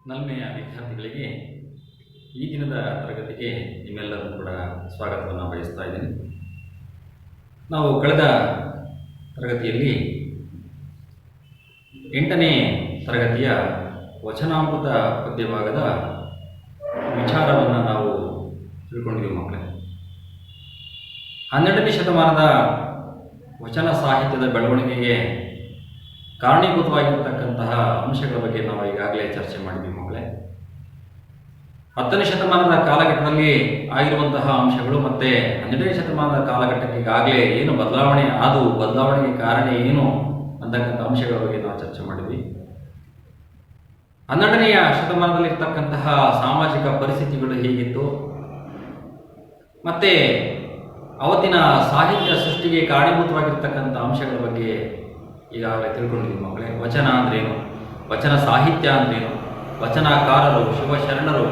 ನಲ್ಮೆಯ ವಿದ್ಯಾರ್ಥಿಗಳಿಗೆ ಈ ದಿನದ ತರಗತಿಗೆ ನಿಮ್ಮೆಲ್ಲರೂ ಕೂಡ ಸ್ವಾಗತವನ್ನು ಬಯಸ್ತಾ ಇದ್ದೀನಿ. ನಾವು ಕಳೆದ ತರಗತಿಯಲ್ಲಿ 8ನೇ ತರಗತಿಯ ವಚನಾಮೃತ ಪದ್ಯಭಾಗದ ವಿಚಾರವನ್ನು ನಾವು ತಿಳ್ಕೊಂಡಿದ್ದೀವಿ ಮಕ್ಕಳೇ. 12ನೇ ಶತಮಾನದ ವಚನ ಸಾಹಿತ್ಯದ ಬೆಳವಣಿಗೆಗೆ ಕಾರಣೀಭೂತವಾಗಿರತಕ್ಕಂತಹ ಅಂಶಗಳ ಬಗ್ಗೆ ನಾವು ಈಗಾಗಲೇ ಚರ್ಚೆ ಮಾಡಿದ್ವಿ ಮಕ್ಕಳೇ. 10ನೇ ಶತಮಾನದ ಕಾಲಘಟ್ಟದಲ್ಲಿ ಆಗಿರುವಂತಹ ಅಂಶಗಳು ಮತ್ತು 12ನೇ ಶತಮಾನದ ಕಾಲಘಟ್ಟಕ್ಕೆ ಈಗಾಗಲೇ ಏನು ಬದಲಾವಣೆಗೆ ಕಾರಣ ಏನು ಅಂತಕ್ಕಂಥ ಅಂಶಗಳ ಬಗ್ಗೆ ನಾವು ಚರ್ಚೆ ಮಾಡಿದ್ವಿ. 12ನೆಯ ಶತಮಾನದಲ್ಲಿ ಇರ್ತಕ್ಕಂತಹ ಸಾಮಾಜಿಕ ಪರಿಸ್ಥಿತಿಗಳು ಹೇಗಿತ್ತು ಮತ್ತು ಅವತ್ತಿನ ಸಾಹಿತ್ಯ ಸೃಷ್ಟಿಗೆ ಕಾರಣೀಭೂತವಾಗಿರ್ತಕ್ಕಂಥ ಅಂಶಗಳ ಬಗ್ಗೆ ಈಗಾಗಲೇ ತಿಳ್ಕೊಂಡಿದ್ದೀವಿ ಮಕ್ಕಳೇ. ವಚನ ಅಂದ್ರೇನು, ವಚನ ಸಾಹಿತ್ಯ ಅಂದ್ರೇನು, ವಚನಕಾರರು, ಶಿವಶರಣರು,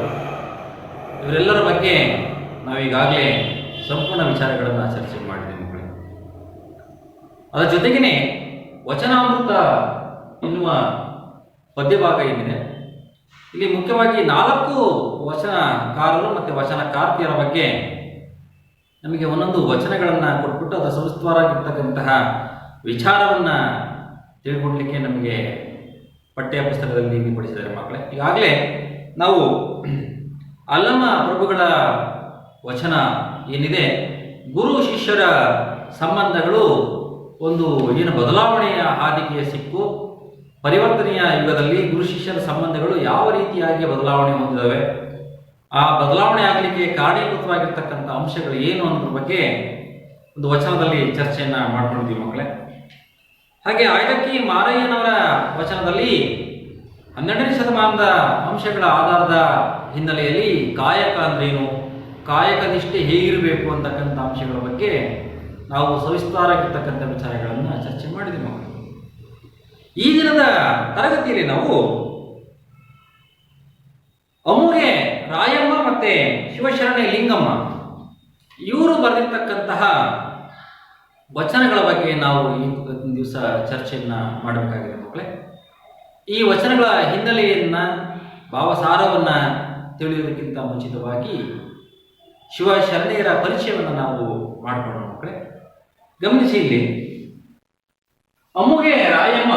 ಇವರೆಲ್ಲರ ಬಗ್ಗೆ ನಾವೀಗಾಗಲೇ ಸಂಪೂರ್ಣ ವಿಚಾರಗಳನ್ನು ಚರ್ಚೆ ಮಾಡಿದ್ದೀವಿ ಮಕ್ಕಳೇ. ಅದರ ಜೊತೆಗೇ ವಚನಾಮೃತ ಎನ್ನುವ ಪದ್ಯಭಾಗ ಏನಿದೆ, ಇಲ್ಲಿ ಮುಖ್ಯವಾಗಿ 4 ವಚನಕಾರರು ಮತ್ತು ವಚನಕಾರ್ತಿಯರ ಬಗ್ಗೆ ನಮಗೆ ಒಂದೊಂದು ವಚನಗಳನ್ನು ಕೊಟ್ಬಿಟ್ಟು ಅದರ ಸವಿಸ್ತಾರವಾಗಿರ್ತಕ್ಕಂತಹ ವಿಚಾರವನ್ನು ತಿಳ್ಕೊಡ್ಲಿಕ್ಕೆ ನಮಗೆ ಪಠ್ಯ ಪುಸ್ತಕದಲ್ಲಿ ನಿಗದಿಪಡಿಸಿದ್ದಾರೆ ಮಕ್ಕಳೇ. ಈಗಾಗಲೇ ನಾವು ಅಲ್ಲಮ ಪ್ರಭುಗಳ ವಚನ ಏನಿದೆ, ಗುರು ಶಿಷ್ಯರ ಸಂಬಂಧಗಳು ಒಂದು ಏನು ಬದಲಾವಣೆಯ ಹಾದಿಗೆ ಸಿಕ್ಕು ಪರಿವರ್ತನೆಯ ಯುಗದಲ್ಲಿ ಗುರು ಶಿಷ್ಯರ ಸಂಬಂಧಗಳು ಯಾವ ರೀತಿಯಾಗಿ ಬದಲಾವಣೆ ಹೊಂದಿದ್ದಾವೆ, ಆ ಬದಲಾವಣೆ ಆಗಲಿಕ್ಕೆ ಕಾರಣೀಭೂತವಾಗಿರ್ತಕ್ಕಂಥ ಅಂಶಗಳು ಏನು ಅನ್ನೋದ್ರ ಬಗ್ಗೆ ಒಂದು ವಚನದಲ್ಲಿ ಚರ್ಚೆಯನ್ನು ಮಾಡ್ಕೊಂಡಿದ್ದೀವಿ ಮಕ್ಕಳೇ. ಹಾಗೆ ಆಯ್ದಕ್ಕಿ ಮಾರಯ್ಯನವರ ವಚನದಲ್ಲಿ 12ನೇ ಶತಮಾನದ ಅಂಶಗಳ ಆಧಾರದ ಹಿನ್ನೆಲೆಯಲ್ಲಿ ಕಾಯಕ ಅಂದ್ರೇನು, ಕಾಯಕ ನಿಷ್ಠೆ ಹೇಗಿರಬೇಕು ಅಂತಕ್ಕಂಥ ಅಂಶಗಳ ಬಗ್ಗೆ ನಾವು ಸವಿಸ್ತಾರವಾಗಿರ್ತಕ್ಕಂಥ ವಿಚಾರಗಳನ್ನು ಚರ್ಚೆ ಮಾಡಿದ್ವಿ ಮಕ್ಕಳು. ಈ ದಿನದ ತರಗತಿಯಲ್ಲಿ ನಾವು ಅಮುಗೆ ರಾಯಮ್ಮ ಮತ್ತು ಶಿವಶರಣೆ ಲಿಂಗಮ್ಮ ಇವರು ಬರೆದಿರ್ತಕ್ಕಂತಹ ವಚನಗಳ ಬಗ್ಗೆ ನಾವು ಈ ದಿವಸ ಚರ್ಚೆಯನ್ನು ಮಾಡಬೇಕಾಗಿದೆ ಮಕ್ಕಳೇ. ಈ ವಚನಗಳ ಹಿನ್ನೆಲೆಯನ್ನು, ಭಾವಸಾರವನ್ನು ತಿಳಿಯೋದಕ್ಕಿಂತ ಮುಂಚಿತವಾಗಿ ಶಿವಶರಣೆಯರ ಪರಿಚಯವನ್ನು ನಾವು ಮಾಡಿಕೊಳ್ಳೋಣ ಮಕ್ಕಳೇ. ಗಮನಿಸಿ, ಇಲ್ಲಿ ಅಮುಗೆ ರಾಯಮ್ಮ,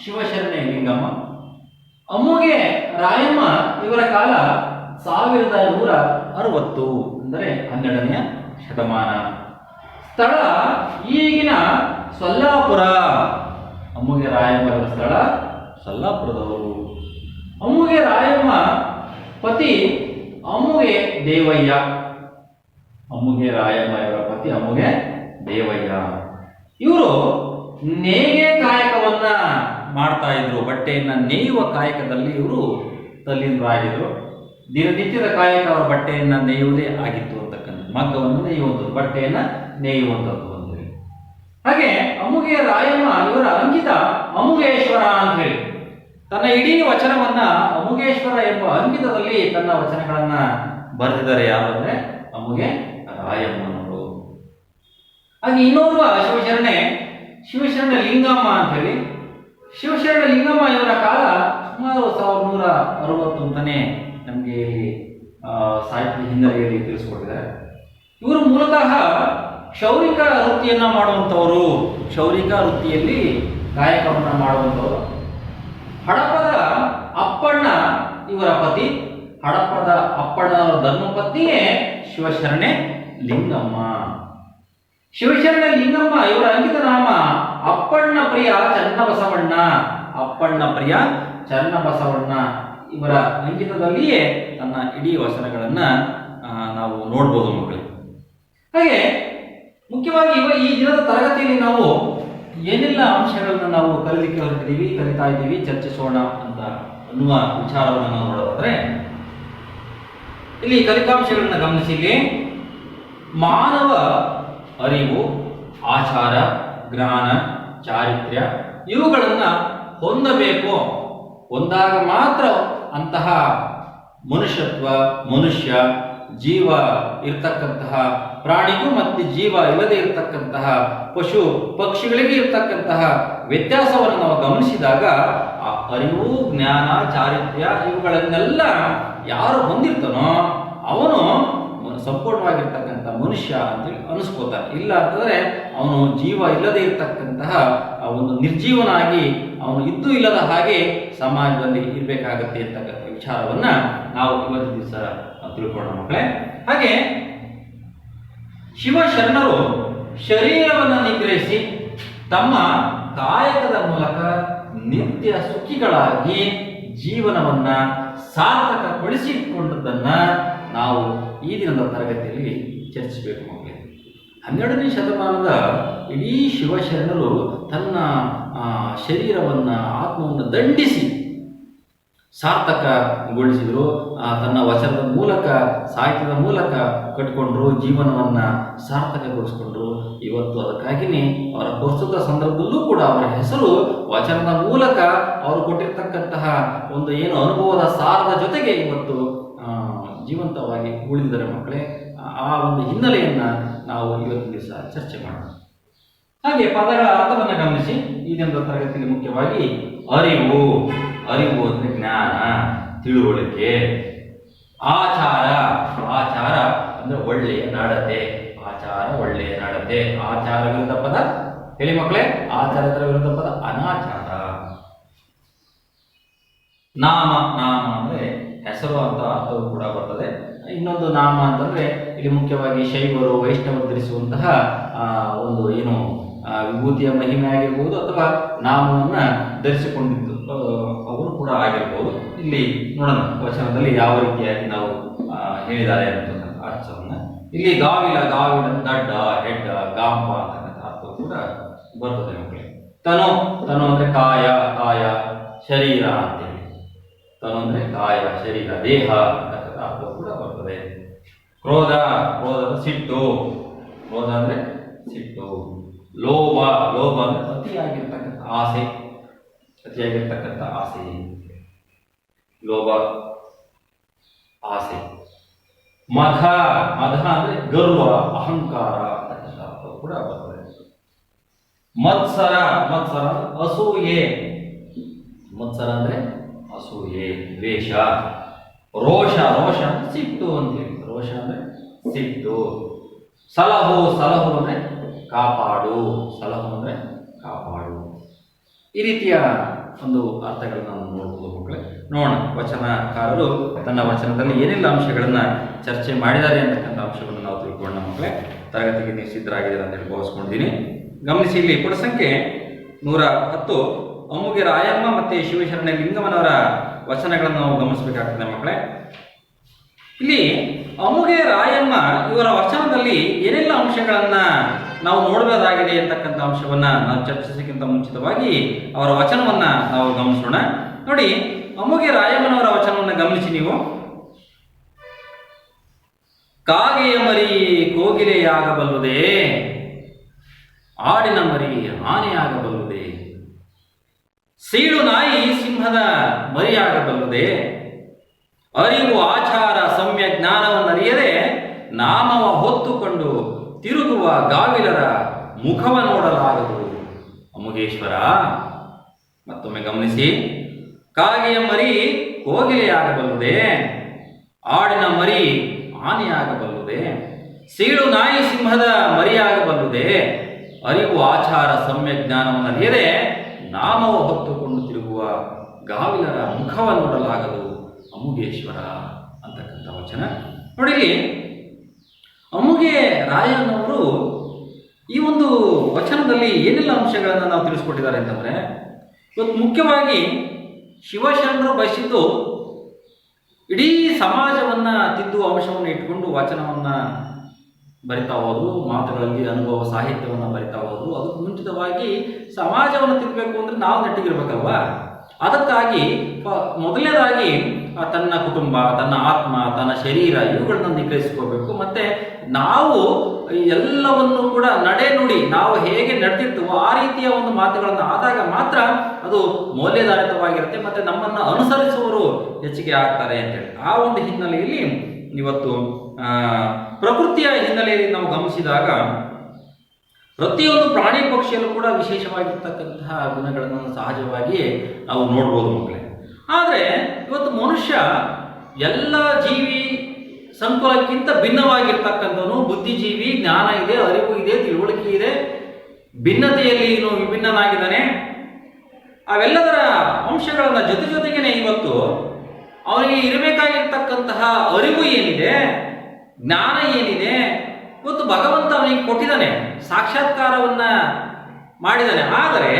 ಶಿವಶರಣೆ ಲಿಂಗಮ್ಮ. ಅಮುಗೆ ರಾಯಮ್ಮ ಇವರ ಕಾಲ 1160 ಅಂದರೆ 12ನೇ ಶತಮಾನ. ಸ್ಥಳ ಈಗಿನ ಸೊಲ್ಲಾಪುರ. ಅಮುಗೆ ರಾಯಮ್ಮ ಸ್ಥಳ ಸೊಲ್ಲಾಪುರದವರು. ಅಮುಗೆ ರಾಯಮ್ಮ ಪತಿ ಅಮುಗೆ ದೇವಯ್ಯ. ಅಮುಗೆ ರಾಯಮ್ಮ ಇವರ ಪತಿ ಅಮುಗೆ ದೇವಯ್ಯ. ಇವರು ನೇಯ್ಗೆ ಕಾಯಕವನ್ನ ಮಾಡ್ತಾ ಇದ್ರು. ಬಟ್ಟೆಯನ್ನ ನೇಯುವ ಕಾಯಕದಲ್ಲಿ ಇವರು ತಲ್ಲೀನರಾಗಿದ್ರು. ದಿನನಿತ್ಯದ ಕಾಯಕ ಅವರ ಬಟ್ಟೆಯನ್ನ ನೇಯುವುದೇ ಆಗಿತ್ತು ಅಂತಕ್ಕಂಥ, ಮಗ್ಗವನ್ನು ನೇಯುವಂಥದ್ದು, ಬಟ್ಟೆಯನ್ನ ನೇಯುವಂಥದ್ದು ಅಂತ ಹೇಳಿ. ಹಾಗೆ ಅಮುಗೆ ರಾಯಮ್ಮ ಇವರ ಅಂಕಿತ ಅಮುಗೇಶ್ವರ ಅಂತ ಹೇಳಿ ತನ್ನ ಇಡೀ ವಚನವನ್ನ ಅಮುಗೇಶ್ವರ ಎಂಬ ಅಂಕಿತದಲ್ಲಿ ತನ್ನ ವಚನಗಳನ್ನ ಬರೆದಿದ್ದಾರೆ. ಯಾರಂದ್ರೆ ಅಮುಗೆ ರಾಯಮ್ಮನವರು. ಹಾಗೆ ಇನ್ನೋರ್ವ ಶಿವಶರಣೆ ಲಿಂಗಮ್ಮ ಅಂತ ಹೇಳಿ. ಶಿವಶರಣ ಲಿಂಗಮ್ಮ ಇವರ ಕಾಲ ಸುಮಾರು 1160 ಅಂತಾನೆ ನಮಗೆ ಇಲ್ಲಿ ಸಾಹಿತ್ಯ ಹಿನ್ನೆಲೆಯಲ್ಲಿ ತಿಳಿಸ್ಕೊಟ್ಟಿದ್ದಾರೆ. ಇವರು ಮೂಲತಃ ಕ್ಷೌರಿಕ ವೃತ್ತಿಯನ್ನ ಮಾಡುವಂಥವರು. ಕ್ಷೌರಿಕ ವೃತ್ತಿಯಲ್ಲಿ ಕಾಯಕವನ್ನ ಮಾಡುವಂಥವರು. ಹಡಪದ ಅಪ್ಪಣ್ಣ ಇವರ ಪತಿ. ಹಡಪದ ಅಪ್ಪಣ್ಣ ಧರ್ಮಪತ್ನಿಯೇ ಶಿವಶರಣೆ ಲಿಂಗಮ್ಮ. ಶಿವಶರಣ ಲಿಂಗಮ್ಮ ಇವರ ಅಂಕಿತ ನಾಮ ಅಪ್ಪಣ್ಣ ಪ್ರಿಯ ಚನ್ನಬಸವಣ್ಣ. ಅಪ್ಪಣ್ಣ ಪ್ರಿಯ ಚನ್ನಬಸವಣ್ಣ ಇವರ ಅಂಕಿತದಲ್ಲಿಯೇ ತನ್ನ ಇಡೀ ವಚನಗಳನ್ನ ನಾವು ನೋಡ್ಬೋದು ಮಕ್ಕಳೇ. ಹಾಗೆ ಮುಖ್ಯವಾಗಿ ಈ ದಿನದ ತರಗತಿಯಲ್ಲಿ ನಾವು ಏನೆಲ್ಲ ಅಂಶಗಳನ್ನ ನಾವು ಕಲಿಲಿಕ್ಕೆ ಹೊರಟಿದ್ದೀವಿ, ಕಲಿತಾ ಇದ್ದೀವಿ, ಚರ್ಚಿಸೋಣ ಅಂತ ಅನ್ನುವ ವಿಚಾರವನ್ನು ನಾವು ನೋಡೋದಾದ್ರೆ, ಇಲ್ಲಿ ಕಲಿಕಾಂಶಗಳನ್ನ ಗಮನಿಸಿ. ಇಲ್ಲಿ ಮಾನವ ಅರಿವು, ಆಚಾರ, ಜ್ಞಾನ, ಚಾರಿತ್ರ್ಯ ಇವುಗಳನ್ನ ಹೊಂದಬೇಕು. ಹೊಂದಾಗ ಮಾತ್ರ ಅಂತಹ ಮನುಷ್ಯ ಜೀವ ಇರ್ತಕ್ಕಂತಹ ಪ್ರಾಣಿಗೂ ಮತ್ತು ಜೀವ ಇಲ್ಲದೆ ಇರತಕ್ಕಂತಹ ಪಶು ಪಕ್ಷಿಗಳಿಗೆ ಇರತಕ್ಕಂತಹ ವ್ಯತ್ಯಾಸವನ್ನು ನಾವು ಗಮನಿಸಿದಾಗ ಆ ಅರಿವು, ಜ್ಞಾನ, ಚಾರಿತ್ರ್ಯ ಇವುಗಳನ್ನೆಲ್ಲ ಯಾರು ಹೊಂದಿರ್ತಾನೋ ಅವನು ಸಂಪೂರ್ಣವಾಗಿರ್ತಕ್ಕಂಥ ಮನುಷ್ಯ ಅಂತೇಳಿ ಅನಿಸ್ಕೋತಾನೆ. ಇಲ್ಲ ಅಂತಂದ್ರೆ ಅವನು ಜೀವ ಇಲ್ಲದೆ ಇರತಕ್ಕಂತಹ ಒಂದು ನಿರ್ಜೀವನಾಗಿ ಅವನು ಇದ್ದು ಇಲ್ಲದ ಹಾಗೆ ಸಮಾಜದಲ್ಲಿ ಇರಬೇಕಾಗತ್ತೆ ಅಂತಕ್ಕಂಥ ವಿಚಾರವನ್ನ ನಾವು ಇವತ್ತು ದಿವಸ ತಿಳ್ಕೊಳ್ಳೋಣ ಮಕ್ಕಳೇ. ಹಾಗೆ ಶಿವಶರಣರು ಶರೀರವನ್ನು ನಿಗ್ರಹಿಸಿ ತಮ್ಮ ಕಾಯಕದ ಮೂಲಕ ನಿತ್ಯ ಸುಖಿಗಳಾಗಿ ಜೀವನವನ್ನ ಸಾರ್ಥಕಗೊಳಿಸಿಕೊಂಡದ್ದನ್ನ ನಾವು ಈ ದಿನದ ತರಗತಿಯಲ್ಲಿ ಚರ್ಚಿಸಬೇಕು ಮಕ್ಕಳೇ. 12ನೇ ಶತಮಾನದ ಇಡೀ ಶಿವಶರಣರು ತನ್ನ ಶರೀರವನ್ನು, ಆತ್ಮವನ್ನು ದಂಡಿಸಿ ಸಾರ್ಥಕಗೊಳಿಸಿದರು. ತನ್ನ ವಚನದ ಮೂಲಕ, ಸಾಹಿತ್ಯದ ಮೂಲಕ ಕಟ್ಟಿಕೊಂಡ್ರು, ಜೀವನವನ್ನು ಸಾರ್ಥಕಗೊಳಿಸ್ಕೊಂಡ್ರು. ಇವತ್ತು ಅದಕ್ಕಾಗಿಯೇ ಅವರ ಪ್ರಸ್ತುತ ಸಂದರ್ಭದಲ್ಲೂ ಕೂಡ ಅವರ ಹೆಸರು ವಚನದ ಮೂಲಕ ಅವರು ಕೊಟ್ಟಿರ್ತಕ್ಕಂತಹ ಒಂದು ಏನು ಅನುಭವದ ಸಾರದ ಜೊತೆಗೆ ಇವತ್ತು ಜೀವಂತವಾಗಿ ಉಳಿದಿದ್ದಾರೆ ಮಕ್ಕಳೇ. ಆ ಒಂದು ಹಿನ್ನೆಲೆಯನ್ನು ನಾವು ಇವತ್ತು ದಿವಸ ಚರ್ಚೆ ಮಾಡೋಣ. ಹಾಗೆ ಪದಗಳ ಅರ್ಥವನ್ನು ಗಮನಿಸಿ. ಈ ದಿನದ ತರಗತಿಗೆ ಮುಖ್ಯವಾಗಿ ಅರಿವು ಅಂದರೆ ಜ್ಞಾನ, ತಿಳುವಳಿಕೆ. ಆಚಾರ ಅಂದ್ರೆ ಒಳ್ಳೆಯ ನಡತೆ. ಒಳ್ಳೆಯ ನಡತೆ. ಆಚಾರ ವಿರುದ್ಧ ಪದ ಹೇಳಿ ಮಕ್ಕಳೇ. ಆಚಾರದ ವಿರುದ್ಧ ಪದ ಅನಾಚಾರ. ನಾಮ ಅಂದ್ರೆ ಹೆಸರು ಅಂತ ಅರ್ಥವೂ ಕೂಡ ಬರ್ತದೆ. ಇನ್ನೊಂದು ನಾಮ ಅಂತಂದ್ರೆ ಇಲ್ಲಿ ಮುಖ್ಯವಾಗಿ ಶೈವರು, ವೈಷ್ಣವರು ಧರಿಸುವಂತಹ ಒಂದು ಏನು ವಿಭೂತಿಯ ಮಹಿಮೆ ಆಗಿರ್ಬೋದು ಅಥವಾ ನಾಮವನ್ನ ಧರಿಸಿಕೊಂಡಿದ್ದು ಅವರು ಕೂಡ ಆಗಿರ್ಬೋದು. ಇಲ್ಲಿ ನೋಡೋಣ ವಚನದಲ್ಲಿ ಯಾವ ರೀತಿಯಾಗಿ ನಾವು ಹೇಳಿದ್ದಾರೆ ಅಂತಕ್ಕಂಥ ಅರ್ಥವನ್ನ. ಇಲ್ಲಿ ಗಾವಿಲ ದಡ್ಡ, ಹೆಡ್ಡ, ಗಾಂಪ ಅಂತಕ್ಕಂಥ ಅರ್ಥವು ಕೂಡ ಬರ್ತದೆ ಮಕ್ಕಳಿಗೆ. ತನು ಅಂದ್ರೆ ಕಾಯ, ಶರೀರ ಅಂತೇಳಿ. ತನು ಅಂದ್ರೆ ಕಾಯ, ಶರೀರ, ದೇಹ ಅಂತಕ್ಕಂಥ ಅರ್ಥವು ಕೂಡ ಬರ್ತದೆ. ಕ್ರೋಧ ಸಿಟ್ಟು. ಕ್ರೋಧ ಅಂದ್ರೆ ಸಿಟ್ಟು. ಲೋಭ ಅಂದ್ರೆ ಅತಿಯಾಗಿರ್ತಕ್ಕಂಥ ಆಸೆ. ಲೋಭ, ಆಸೆ. ಮದ ಅಂದ್ರೆ ಗರ್ವ, ಅಹಂಕಾರ ಅಂತಕ್ಕಂಥ ಅರ್ಥವು ಕೂಡ ಬರ್ತದೆ. ಮತ್ಸರ ಅಸೂಯೆ. ಅಂದ್ರೆ ಅಸೂಯೆ, ದ್ವೇಷ. ರೋಷ ಅಂದ್ರೆ ಸಿಟ್ಟು ಅಂತೇಳಿ. ರೋಷ ಅಂದ್ರೆ ಸಿಟ್ಟು. ಸಲಹು ಅಂದ್ರೆ ಕಾಪಾಡು. ಈ ರೀತಿಯ ಒಂದು ಅರ್ಥಗಳನ್ನ ನಾವು ನೋಡಬಹುದು ಮಕ್ಕಳೇ. ನೋಡೋಣ ವಚನಕಾರರು ತನ್ನ ವಚನದಲ್ಲಿ ಏನೆಲ್ಲ ಅಂಶಗಳನ್ನ ಚರ್ಚೆ ಮಾಡಿದ್ದಾರೆ ಅಂತಕ್ಕಂಥ ಅಂಶವನ್ನು ನಾವು ತಿಳ್ಕೊಳ್ಳೋಣ ಮಕ್ಕಳೇ. ತರಗತಿಗೆ ನೀವು ಸಿದ್ಧರಾಗಿದ್ದೀರಾ ಅಂತ ಹೇಳಿ ಭಾವಿಸ್ಕೊಂಡಿದ್ದೀನಿ. ಗಮನಿಸಿ, ಇಲ್ಲಿ ಪುಟ ಸಂಖ್ಯೆ 110 ಅಮ್ಮುಗೆ ರಾಯಮ್ಮ ಮತ್ತೆ ಶಿವಶರಣ ಲಿಂಗಮ್ಮನವರ ವಚನಗಳನ್ನು ನಾವು ಗಮನಿಸಬೇಕಾಗ್ತದೆ ಮಕ್ಕಳೇ. ಇಲ್ಲಿ ಅಮ್ಮುಗೆ ರಾಯಮ್ಮ ಇವರ ವಚನದಲ್ಲಿ ಏನೆಲ್ಲ ಅಂಶಗಳನ್ನ ನಾವು ನೋಡಬಹುದಾಗಿದೆ ಅಂತಕ್ಕಂಥ ಅಂಶವನ್ನ ನಾವು ಚರ್ಚಿಸಕ್ಕಿಂತ ಮುಂಚಿತವಾಗಿ ಅವರ ವಚನವನ್ನ ನಾವು ಗಮನಿಸೋಣ. ನೋಡಿ, ಅಮ್ಮುಗೆ ರಾಯಮ್ಮನವರ ವಚನವನ್ನು ಗಮನಿಸಿ ನೀವು. ಕಾಗೆಯ ಮರಿ ಕೋಗಿಲೆಯಾಗಬಲ್ಲುದೇ, ಆಡಿನ ಮರಿ ಆನೆಯಾಗಬಲ್ಲುದೇ, ಸೀಳು ನಾಯಿ ಸಿಂಹದ ಮರಿಯಾಗಬಲ್ಲುದೇ, ಅರಿವು ಆಚಾರ ಸಮ್ಯ ಜ್ಞಾನವನ್ನರಿಯದೆ ನಾಮವ ಹೊತ್ತುಕೊಂಡು ತಿರುಗುವ ಗಾವಿಲರ ಮುಖವ ನೋಡಲಾಗದು ಅಮುಗೇಶ್ವರ. ಮತ್ತೊಮ್ಮೆ ಗಮನಿಸಿ, ಕಾಗೆಯ ಮರಿ ಕೋಗಿಲೆಯಾಗಬಲ್ಲುದೇ, ಆಡಿನ ಮರಿ ಆನೆಯಾಗಬಲ್ಲುದೇ, ಸೀಳು ನಾಯಿ ಸಿಂಹದ ಮರಿಯಾಗಬಲ್ಲುದೇ, ಅರಿವು ಆಚಾರ ಸಮ್ಯ ಜ್ಞಾನವನ್ನರಿಯದೆ ನಾಮವ ಹೊತ್ತುಕೊಂಡು ತಿರುಗುವ ಗಾವಿಲರ ಮುಖವ ನೋಡಲಾಗದು ಅಮುಗೇಶ್ವರ ಅಂತಕ್ಕಂಥ ವಚನ. ನೋಡಿ, ಇಲ್ಲಿ ಅಮ್ಮುಗೆ ರಾಯಣ್ಣವರು ಈ ಒಂದು ವಚನದಲ್ಲಿ ಏನೆಲ್ಲ ಅಂಶಗಳನ್ನು ನಾವು ತಿಳಿಸ್ಕೊಟ್ಟಿದ್ದಾರೆ ಅಂತಂದ್ರೆ, ಇವತ್ತು ಮುಖ್ಯವಾಗಿ ಶಿವಶರಣರು ಬಯಸಿದ್ದು ಇಡೀ ಸಮಾಜವನ್ನ ತಿದ್ದುವ ಅಂಶವನ್ನು ಇಟ್ಕೊಂಡು ವಚನವನ್ನ ಬರಿತಾ ಹೋದ್ರು. ಮಾತುಗಳಲ್ಲಿ ಅನುಭವ ಸಾಹಿತ್ಯವನ್ನು ಬರಿತಾ ಹೋದ್ರು. ಅದಕ್ಕೆ ಮುಂಚಿತವಾಗಿ ಸಮಾಜವನ್ನು ತಿದ್ದಬೇಕು ಅಂದ್ರೆ ನಾವು ನೆಟ್ಟಿಗಿರ್ಬೇಕಲ್ವಾ. ಅದಕ್ಕಾಗಿ ಮೊದಲನೇದಾಗಿ ತನ್ನ ಕುಟುಂಬ, ತನ್ನ ಆತ್ಮ, ತನ್ನ ಶರೀರ ಇವುಗಳನ್ನ ನಿಗ್ರಹಿಸ್ಕೋಬೇಕು. ಮತ್ತೆ ನಾವು ಎಲ್ಲವನ್ನು ಕೂಡ ನಡೆ ನುಡಿ ನಾವು ಹೇಗೆ ನಡೆದಿರ್ತೀವೋ ಆ ರೀತಿಯ ಒಂದು ಮಾತುಗಳನ್ನು ಆದಾಗ ಮಾತ್ರ ಅದು ಮೌಲ್ಯಧಾರಿತವಾಗಿರುತ್ತೆ. ಮತ್ತೆ ನಮ್ಮನ್ನು ಅನುಸರಿಸುವವರು ಹೆಚ್ಚಿಗೆ ಆಗ್ತಾರೆ ಅಂತೇಳಿ ಆ ಒಂದು ಹಿನ್ನೆಲೆಯಲ್ಲಿ ಇವತ್ತು ಪ್ರಕೃತಿಯ ಹಿನ್ನೆಲೆಯಲ್ಲಿ ನಾವು ಗಮನಿಸಿದಾಗ ಪ್ರತಿಯೊಂದು ಪ್ರಾಣಿ ಪಕ್ಷಿಯಲ್ಲೂ ಕೂಡ ವಿಶೇಷವಾಗಿರ್ತಕ್ಕಂತಹ ಗುಣಗಳನ್ನು ಸಹಜವಾಗಿ ನಾವು ನೋಡ್ಬೋದು ಮಕ್ಕಳೇ. ಆದರೆ ಇವತ್ತು ಮನುಷ್ಯ ಎಲ್ಲ ಜೀವಿ ಸಂಕುಲಕ್ಕಿಂತ ಭಿನ್ನವಾಗಿರ್ತಕ್ಕಂಥವನು, ಬುದ್ಧಿಜೀವಿ, ಜ್ಞಾನ ಇದೆ, ಅರಿವು ಇದೆ, ತಿಳುವಳಿಕೆ ಇದೆ, ಭಿನ್ನತೆಯಲ್ಲಿ ಇವನು ವಿಭಿನ್ನನಾಗಿದ್ದಾನೆ. ಅವೆಲ್ಲದರ ಅಂಶಗಳನ್ನ ಜೊತೆಗೇನೆ ಇವತ್ತು ಅವನಿಗೆ ಇರಬೇಕಾಗಿರ್ತಕ್ಕಂತಹ ಅರಿವು ಏನಿದೆ, ಜ್ಞಾನ ಏನಿದೆ, ಇವತ್ತು ಭಗವಂತ ಅವನಿಗೆ ಕೊಟ್ಟಿದ್ದಾನೆ, ಸಾಕ್ಷಾತ್ಕಾರವನ್ನ ಮಾಡಿದ್ದಾನೆ. ಆದರೆ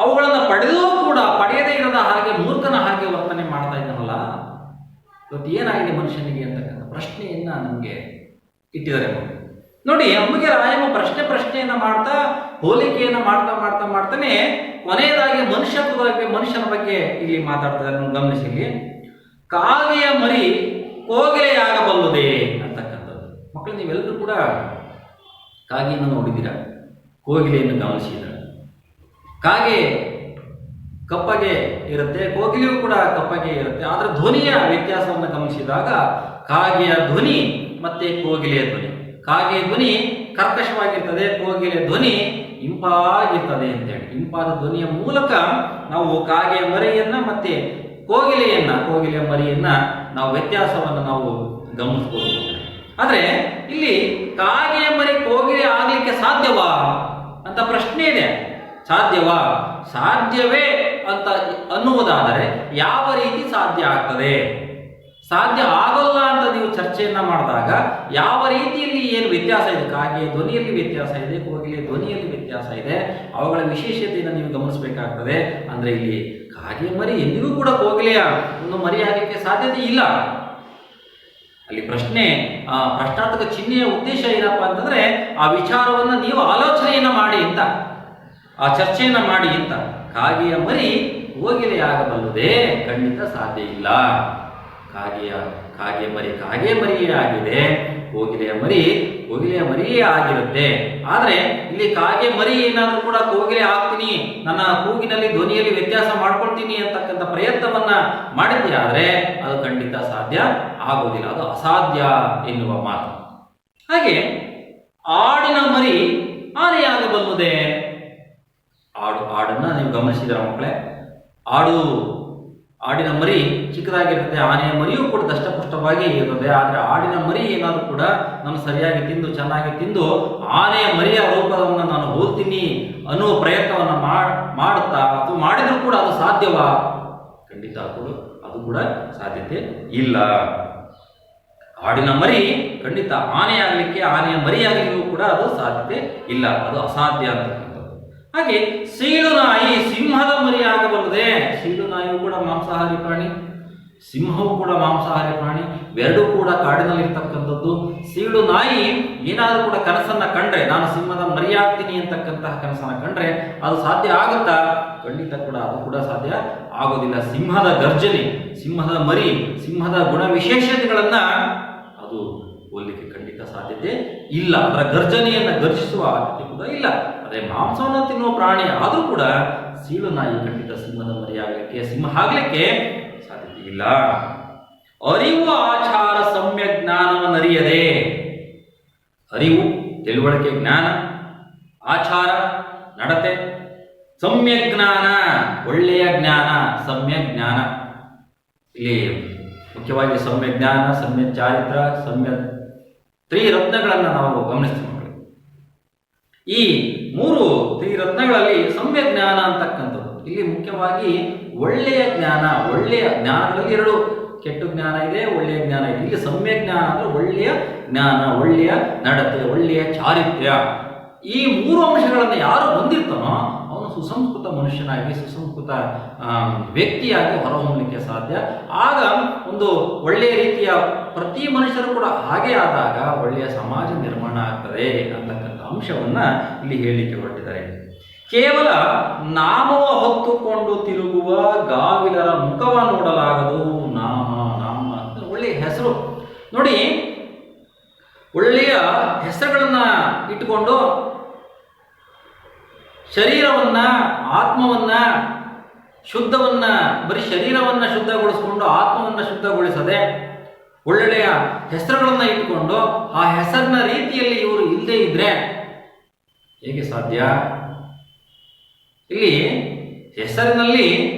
ಅವುಗಳನ್ನು ಪಡೆದೂ ಕೂಡ ಪಡೆಯದೇ ಇರದ ಹಾಗೆ ಮೂರ್ಖನ ಹಾಗೆ ವರ್ತನೆ ಮಾಡ್ತಾ ಇದ್ದಾನಲ್ಲ, ಇವತ್ತು ಏನಾಗಿದೆ ಮನುಷ್ಯನಿಗೆ ಅಂತಕ್ಕಂಥ ಪ್ರಶ್ನೆಯನ್ನ ನಮಗೆ ಇಟ್ಟಿದ್ದಾರೆ. ನೋಡಿ, ಅಮ್ಮಗೆ ರಾಯಮ್ಮ ಪ್ರಶ್ನೆಯನ್ನ ಮಾಡ್ತಾ ಹೋಲಿಕೆಯನ್ನ ಮಾಡ್ತಾನೆ ಕೊನೆಯದಾಗಿ ಮನುಷ್ಯನ ಬಗ್ಗೆ ಇಲ್ಲಿ ಮಾತಾಡ್ತಿದ್ದಾರೆ. ನಾವು ಗಮನಿಸಿ, ಇಲ್ಲಿ ಕಾಗೆಯ ಮರಿ ಕೋಗಿಲೆಯಾಗಬಲ್ಲುದೇ ಅಂತಕ್ಕಂಥದ್ದು. ಮಕ್ಕಳು, ನೀವೆಲ್ಲರೂ ಕೂಡ ಕಾಗೆಯನ್ನು ನೋಡಿದ್ದೀರಾ, ಕೋಗಿಲೆಯನ್ನು ಗಮನಿಸಿದ್ದೀರ. ಕಾಗೆ ಕಪ್ಪಗೆ ಇರುತ್ತೆ, ಕೋಗಿಲೆಯೂ ಕೂಡ ಕಪ್ಪಗೆ ಇರುತ್ತೆ. ಆದರೆ ಧ್ವನಿಯ ವ್ಯತ್ಯಾಸವನ್ನು ಗಮನಿಸಿದಾಗ ಕಾಗೆಯ ಧ್ವನಿ ಮತ್ತೆ ಕೋಗಿಲೆಯ ಧ್ವನಿ, ಕಾಗೆಯ ಧ್ವನಿ ಕರ್ಕಶವಾಗಿರ್ತದೆ, ಕೋಗಿಲೆಯ ಧ್ವನಿ ಇಂಪಾಗಿರ್ತದೆ ಅಂತೇಳಿ, ಇಂಪಾದ ಧ್ವನಿಯ ಮೂಲಕ ನಾವು ಕಾಗೆಯ ಮರಿಯನ್ನ ಮತ್ತೆ ಕೋಗಿಲೆಯ ಮರಿಯನ್ನ ನಾವು ವ್ಯತ್ಯಾಸವನ್ನು ನಾವು ಗಮನಿಸಬಹುದು. ಆದರೆ ಇಲ್ಲಿ ಕಾಗೆಯ ಮರಿ ಕೋಗಿಲೆ ಆಗ್ಲಿಕ್ಕೆ ಸಾಧ್ಯವಾ ಅಂತ ಪ್ರಶ್ನೆ ಇದೆ. ಸಾಧ್ಯವೇ ಅಂತ ಅನ್ನುವುದಾದರೆ ಯಾವ ರೀತಿ ಸಾಧ್ಯ ಆಗ್ತದೆ? ಸಾಧ್ಯ ಆಗಲ್ಲ ಅಂತ ನೀವು ಚರ್ಚೆಯನ್ನ ಮಾಡಿದಾಗ ಯಾವ ರೀತಿಯಲ್ಲಿ ಏನು ವ್ಯತ್ಯಾಸ ಇದೆ, ಕಾಗೆಯ ಧ್ವನಿಯಲ್ಲಿ ವ್ಯತ್ಯಾಸ ಇದೆ, ಕೋಗಿಲೆಯ ಧ್ವನಿಯಲ್ಲಿ ವ್ಯತ್ಯಾಸ ಇದೆ, ಅವುಗಳ ವಿಶೇಷತೆಯನ್ನು ನೀವು ಗಮನಿಸಬೇಕಾಗ್ತದೆ. ಅಂದ್ರೆ ಇಲ್ಲಿ ಕಾಗೆ ಮರಿ ಎಂದಿಗೂ ಕೂಡ ಕೋಗಿಲೆಯ ಒಂದು ಮರಿಯಾಗಲಿಕ್ಕೆ ಸಾಧ್ಯತೆ ಇಲ್ಲ. ಅಲ್ಲಿ ಪ್ರಶ್ನಾರ್ಥಕ ಚಿಹ್ನೆಯ ಉದ್ದೇಶ ಏನಪ್ಪಾ ಅಂತಂದ್ರೆ ಆ ವಿಚಾರವನ್ನ ನೀವು ಆಲೋಚನೆಯನ್ನ ಮಾಡಿ ಅಂತ, ಆ ಚರ್ಚೆಯನ್ನ ಮಾಡಿ ಅಂತ. ಕಾಗೆಯ ಮರಿ ಕೋಗಿಲೆಯಾಗಬಲ್ಲುದೇ? ಖಂಡಿತ ಸಾಧ್ಯ ಇಲ್ಲ. ಕಾಗೆ ಮರಿಯೇ ಆಗಿದೆ, ಕೋಗಿಲೆಯ ಮರಿಯೇ ಆಗಿರುತ್ತೆ. ಆದ್ರೆ ಇಲ್ಲಿ ಕಾಗೆ ಮರಿ ಏನಾದ್ರೂ ಕೂಡ ಕೋಗಿಲೆ ಆಗ್ತೀನಿ, ನನ್ನ ಕೂಗಿನಲ್ಲಿ ಧ್ವನಿಯಲ್ಲಿ ವ್ಯತ್ಯಾಸ ಮಾಡ್ಕೊಳ್ತೀನಿ ಅಂತಕ್ಕಂಥ ಪ್ರಯತ್ನವನ್ನ ಮಾಡಿದ್ದೆ ಆದ್ರೆ ಅದು ಖಂಡಿತ ಸಾಧ್ಯ ಆಗೋದಿಲ್ಲ, ಅದು ಅಸಾಧ್ಯ ಎನ್ನುವ ಮಾತು. ಹಾಗೆ ಆಡಿನ ಮರಿ ಆನೆಯಾಗಬಲ್ಲುದೇ? ಆಡನ್ನ ನೀವು ಗಮನಿಸಿದ್ರ ಮಕ್ಕಳೇ, ಆಡಿನ ಮರಿ ಚಿಕ್ಕದಾಗಿರುತ್ತೆ, ಆನೆಯ ಮರಿಯೂ ಕೂಡ ದಷ್ಟಪುಷ್ಟವಾಗಿ ಇರ್ತದೆ. ಆದರೆ ಆಡಿನ ಮರಿ ಏನಾದರೂ ಕೂಡ ನಾನು ಸರಿಯಾಗಿ ತಿಂದು ಚೆನ್ನಾಗಿ ತಿಂದು ಆನೆಯ ಮರಿಯ ರೂಪವನ್ನು ನಾನು ಹೋಗ್ತೀನಿ ಅನ್ನುವ ಪ್ರಯತ್ನವನ್ನು ಮಾಡುತ್ತಾ ಅಥವಾ ಮಾಡಿದರೂ ಕೂಡ ಅದು ಸಾಧ್ಯವಾ? ಖಂಡಿತ ಅದು ಕೂಡ ಸಾಧ್ಯತೆ ಇಲ್ಲ. ಆಡಿನ ಮರಿ ಖಂಡಿತ ಆನೆಯ ಮರಿಯಾಗಲಿಗೂ ಕೂಡ ಅದು ಸಾಧ್ಯತೆ ಇಲ್ಲ, ಅದು ಅಸಾಧ್ಯ ಅಂತ. ಹಾಗೆ ಸೀಳು ನಾಯಿ ಸಿಂಹದ ಮರಿ ಆಗಬಲ್ಲದೆ? ಸೀಳು ನಾಯಿಯೂ ಕೂಡ ಮಾಂಸಾಹಾರಿ ಪ್ರಾಣಿ, ಸಿಂಹವು ಕೂಡ ಮಾಂಸಾಹಾರಿ ಪ್ರಾಣಿ, ಎರಡೂ ಕೂಡ ಕಾಡಿನಲ್ಲಿರ್ತಕ್ಕಂಥದ್ದು. ಸೀಳು ನಾಯಿ ಏನಾದರೂ ಕೂಡ ಕನಸನ್ನ ಕಂಡ್ರೆ, ನಾನು ಸಿಂಹದ ಮರಿಯಾಗ್ತೀನಿ ಅಂತಕ್ಕಂತಹ ಕನಸನ್ನ ಕಂಡ್ರೆ ಅದು ಸಾಧ್ಯ ಆಗುತ್ತಾ? ಖಂಡಿತ ಕೂಡ ಅದು ಕೂಡ ಸಾಧ್ಯ ಆಗೋದಿಲ್ಲ. ಸಿಂಹದ ಗರ್ಜನೆ, ಸಿಂಹದ ಮರಿ, ಸಿಂಹದ ಗುಣ ವಿಶೇಷತೆಗಳನ್ನ ಅದು ಹೋಲಿಕೆ ಖಂಡಿತ ಸಾಧ್ಯತೆ ಇಲ್ಲ. ಅದರ ಗರ್ಜನೆಯನ್ನ ಗರ್ಜಿಸುವ ಸಾಧ್ಯತೆ ಕೂಡ ಇಲ್ಲ. ಅದೇ ಮಾಂಸವನ್ನು ತಿನ್ನುವ ಪ್ರಾಣಿ ಆದರೂ ಕೂಡ ಸೀಳು ನಾಯಿ ಖಂಡಿತ ಸಿಂಹದ ಮರಿಯಾಗಲಿಕ್ಕೆ, ಸಿಂಹ ಆಗ್ಲಿಕ್ಕೆ ಸಾಧ್ಯತೆ ಇಲ್ಲ. ಅರಿವು ಆಚಾರ ಸಮ್ಯಕ್ ಜ್ಞಾನವನ್ನು ಅರಿಯದೆ. ಅರಿವು, ತಿಳುವಳಿಕೆ, ಜ್ಞಾನ, ಆಚಾರ, ನಡತೆ, ಸಮ್ಯಕ್ ಜ್ಞಾನ, ಒಳ್ಳೆಯ ಜ್ಞಾನ, ಸಮ್ಯಕ್ ಜ್ಞಾನ. ಇಲ್ಲಿ ಮುಖ್ಯವಾಗಿ ಸಮ್ಯಕ್ ಜ್ಞಾನ, ಸಮ್ಯಕ್ ಚಾರಿತ್ರ, ಸಮ್ಯಕ್ ತ್ರಿರತ್ನಗಳನ್ನು ನಾವು ಗಮನಿಸ್ತೀವಿ. ಈ ಮೂರು ತ್ರಿರತ್ನಗಳಲ್ಲಿ ಸಮ್ಯಕ್ ಜ್ಞಾನ ಅಂತಕ್ಕಂಥದ್ದು ಇಲ್ಲಿ ಮುಖ್ಯವಾಗಿ ಒಳ್ಳೆಯ ಜ್ಞಾನಗಳಲ್ಲಿ ಎರಡು, ಕೆಟ್ಟ ಜ್ಞಾನ ಇದೆ, ಒಳ್ಳೆಯ ಜ್ಞಾನ ಇದೆ. ಇಲ್ಲಿ ಸಮ್ಯಕ್ ಜ್ಞಾನ ಅಂದ್ರೆ ಒಳ್ಳೆಯ ಜ್ಞಾನ, ಒಳ್ಳೆಯ ನಡತೆ, ಒಳ್ಳೆಯ ಚಾರಿತ್ರ್ಯ. ಈ ಮೂರು ಅಂಶಗಳನ್ನು ಯಾರು ಹೊಂದಿರ್ತಾನೋ ಅವನು ಸುಸಂಸ್ಕೃತ ಮನುಷ್ಯನಾಗಿ, ಸುಸಂಸ್ಕೃತ ವ್ಯಕ್ತಿಯಾಗಿ ಹೊರಹೊಮ್ಮಲಿಕ್ಕೆ ಸಾಧ್ಯ. ಆಗ ಒಂದು ಒಳ್ಳೆಯ ರೀತಿಯ ಪ್ರತಿ ಮನುಷ್ಯರು ಕೂಡ ಹಾಗೆ ಆದಾಗ ಒಳ್ಳೆಯ ಸಮಾಜ ನಿರ್ಮಾಣ ಆಗ್ತದೆ ಅಂತಕ್ಕಂಥ ಅಂಶವನ್ನ ಇಲ್ಲಿ ಹೇಳಲಿಕ್ಕೆ ಹೊರಟಿದ್ದಾರೆ. ಕೇವಲ ನಾಮವ ಹೊತ್ತುಕೊಂಡು ತಿರುಗುವ ಗಾವಿಲರ ಮುಖವ ನೋಡಲಾಗದು. ನಾಮ ಒಳ್ಳೆಯ ಹೆಸರು ನೋಡಿ, ಒಳ್ಳೆಯ ಹೆಸರುಗಳನ್ನ ಇಟ್ಟುಕೊಂಡು ಶರೀರವನ್ನ, ಆತ್ಮವನ್ನ ಶುದ್ಧವನ್ನ, ಬರೀ ಶರೀರವನ್ನ ಶುದ್ಧಗೊಳಿಸಿಕೊಂಡು ಆತ್ಮವನ್ನ ಶುದ್ಧಗೊಳಿಸದೆ ಒಳ್ಳೊಳ್ಳೆಯ ಹೆಸರುಗಳನ್ನ ಇಟ್ಕೊಂಡು ಆ ಹೆಸರಿನ ರೀತಿಯಲ್ಲಿ ಇವರು ಇಲ್ಲದೆ ಇದ್ರೆ ಹೇಗೆ ಸಾಧ್ಯ? ಇಲ್ಲಿ ಹೆಸರಿನಲ್ಲಿ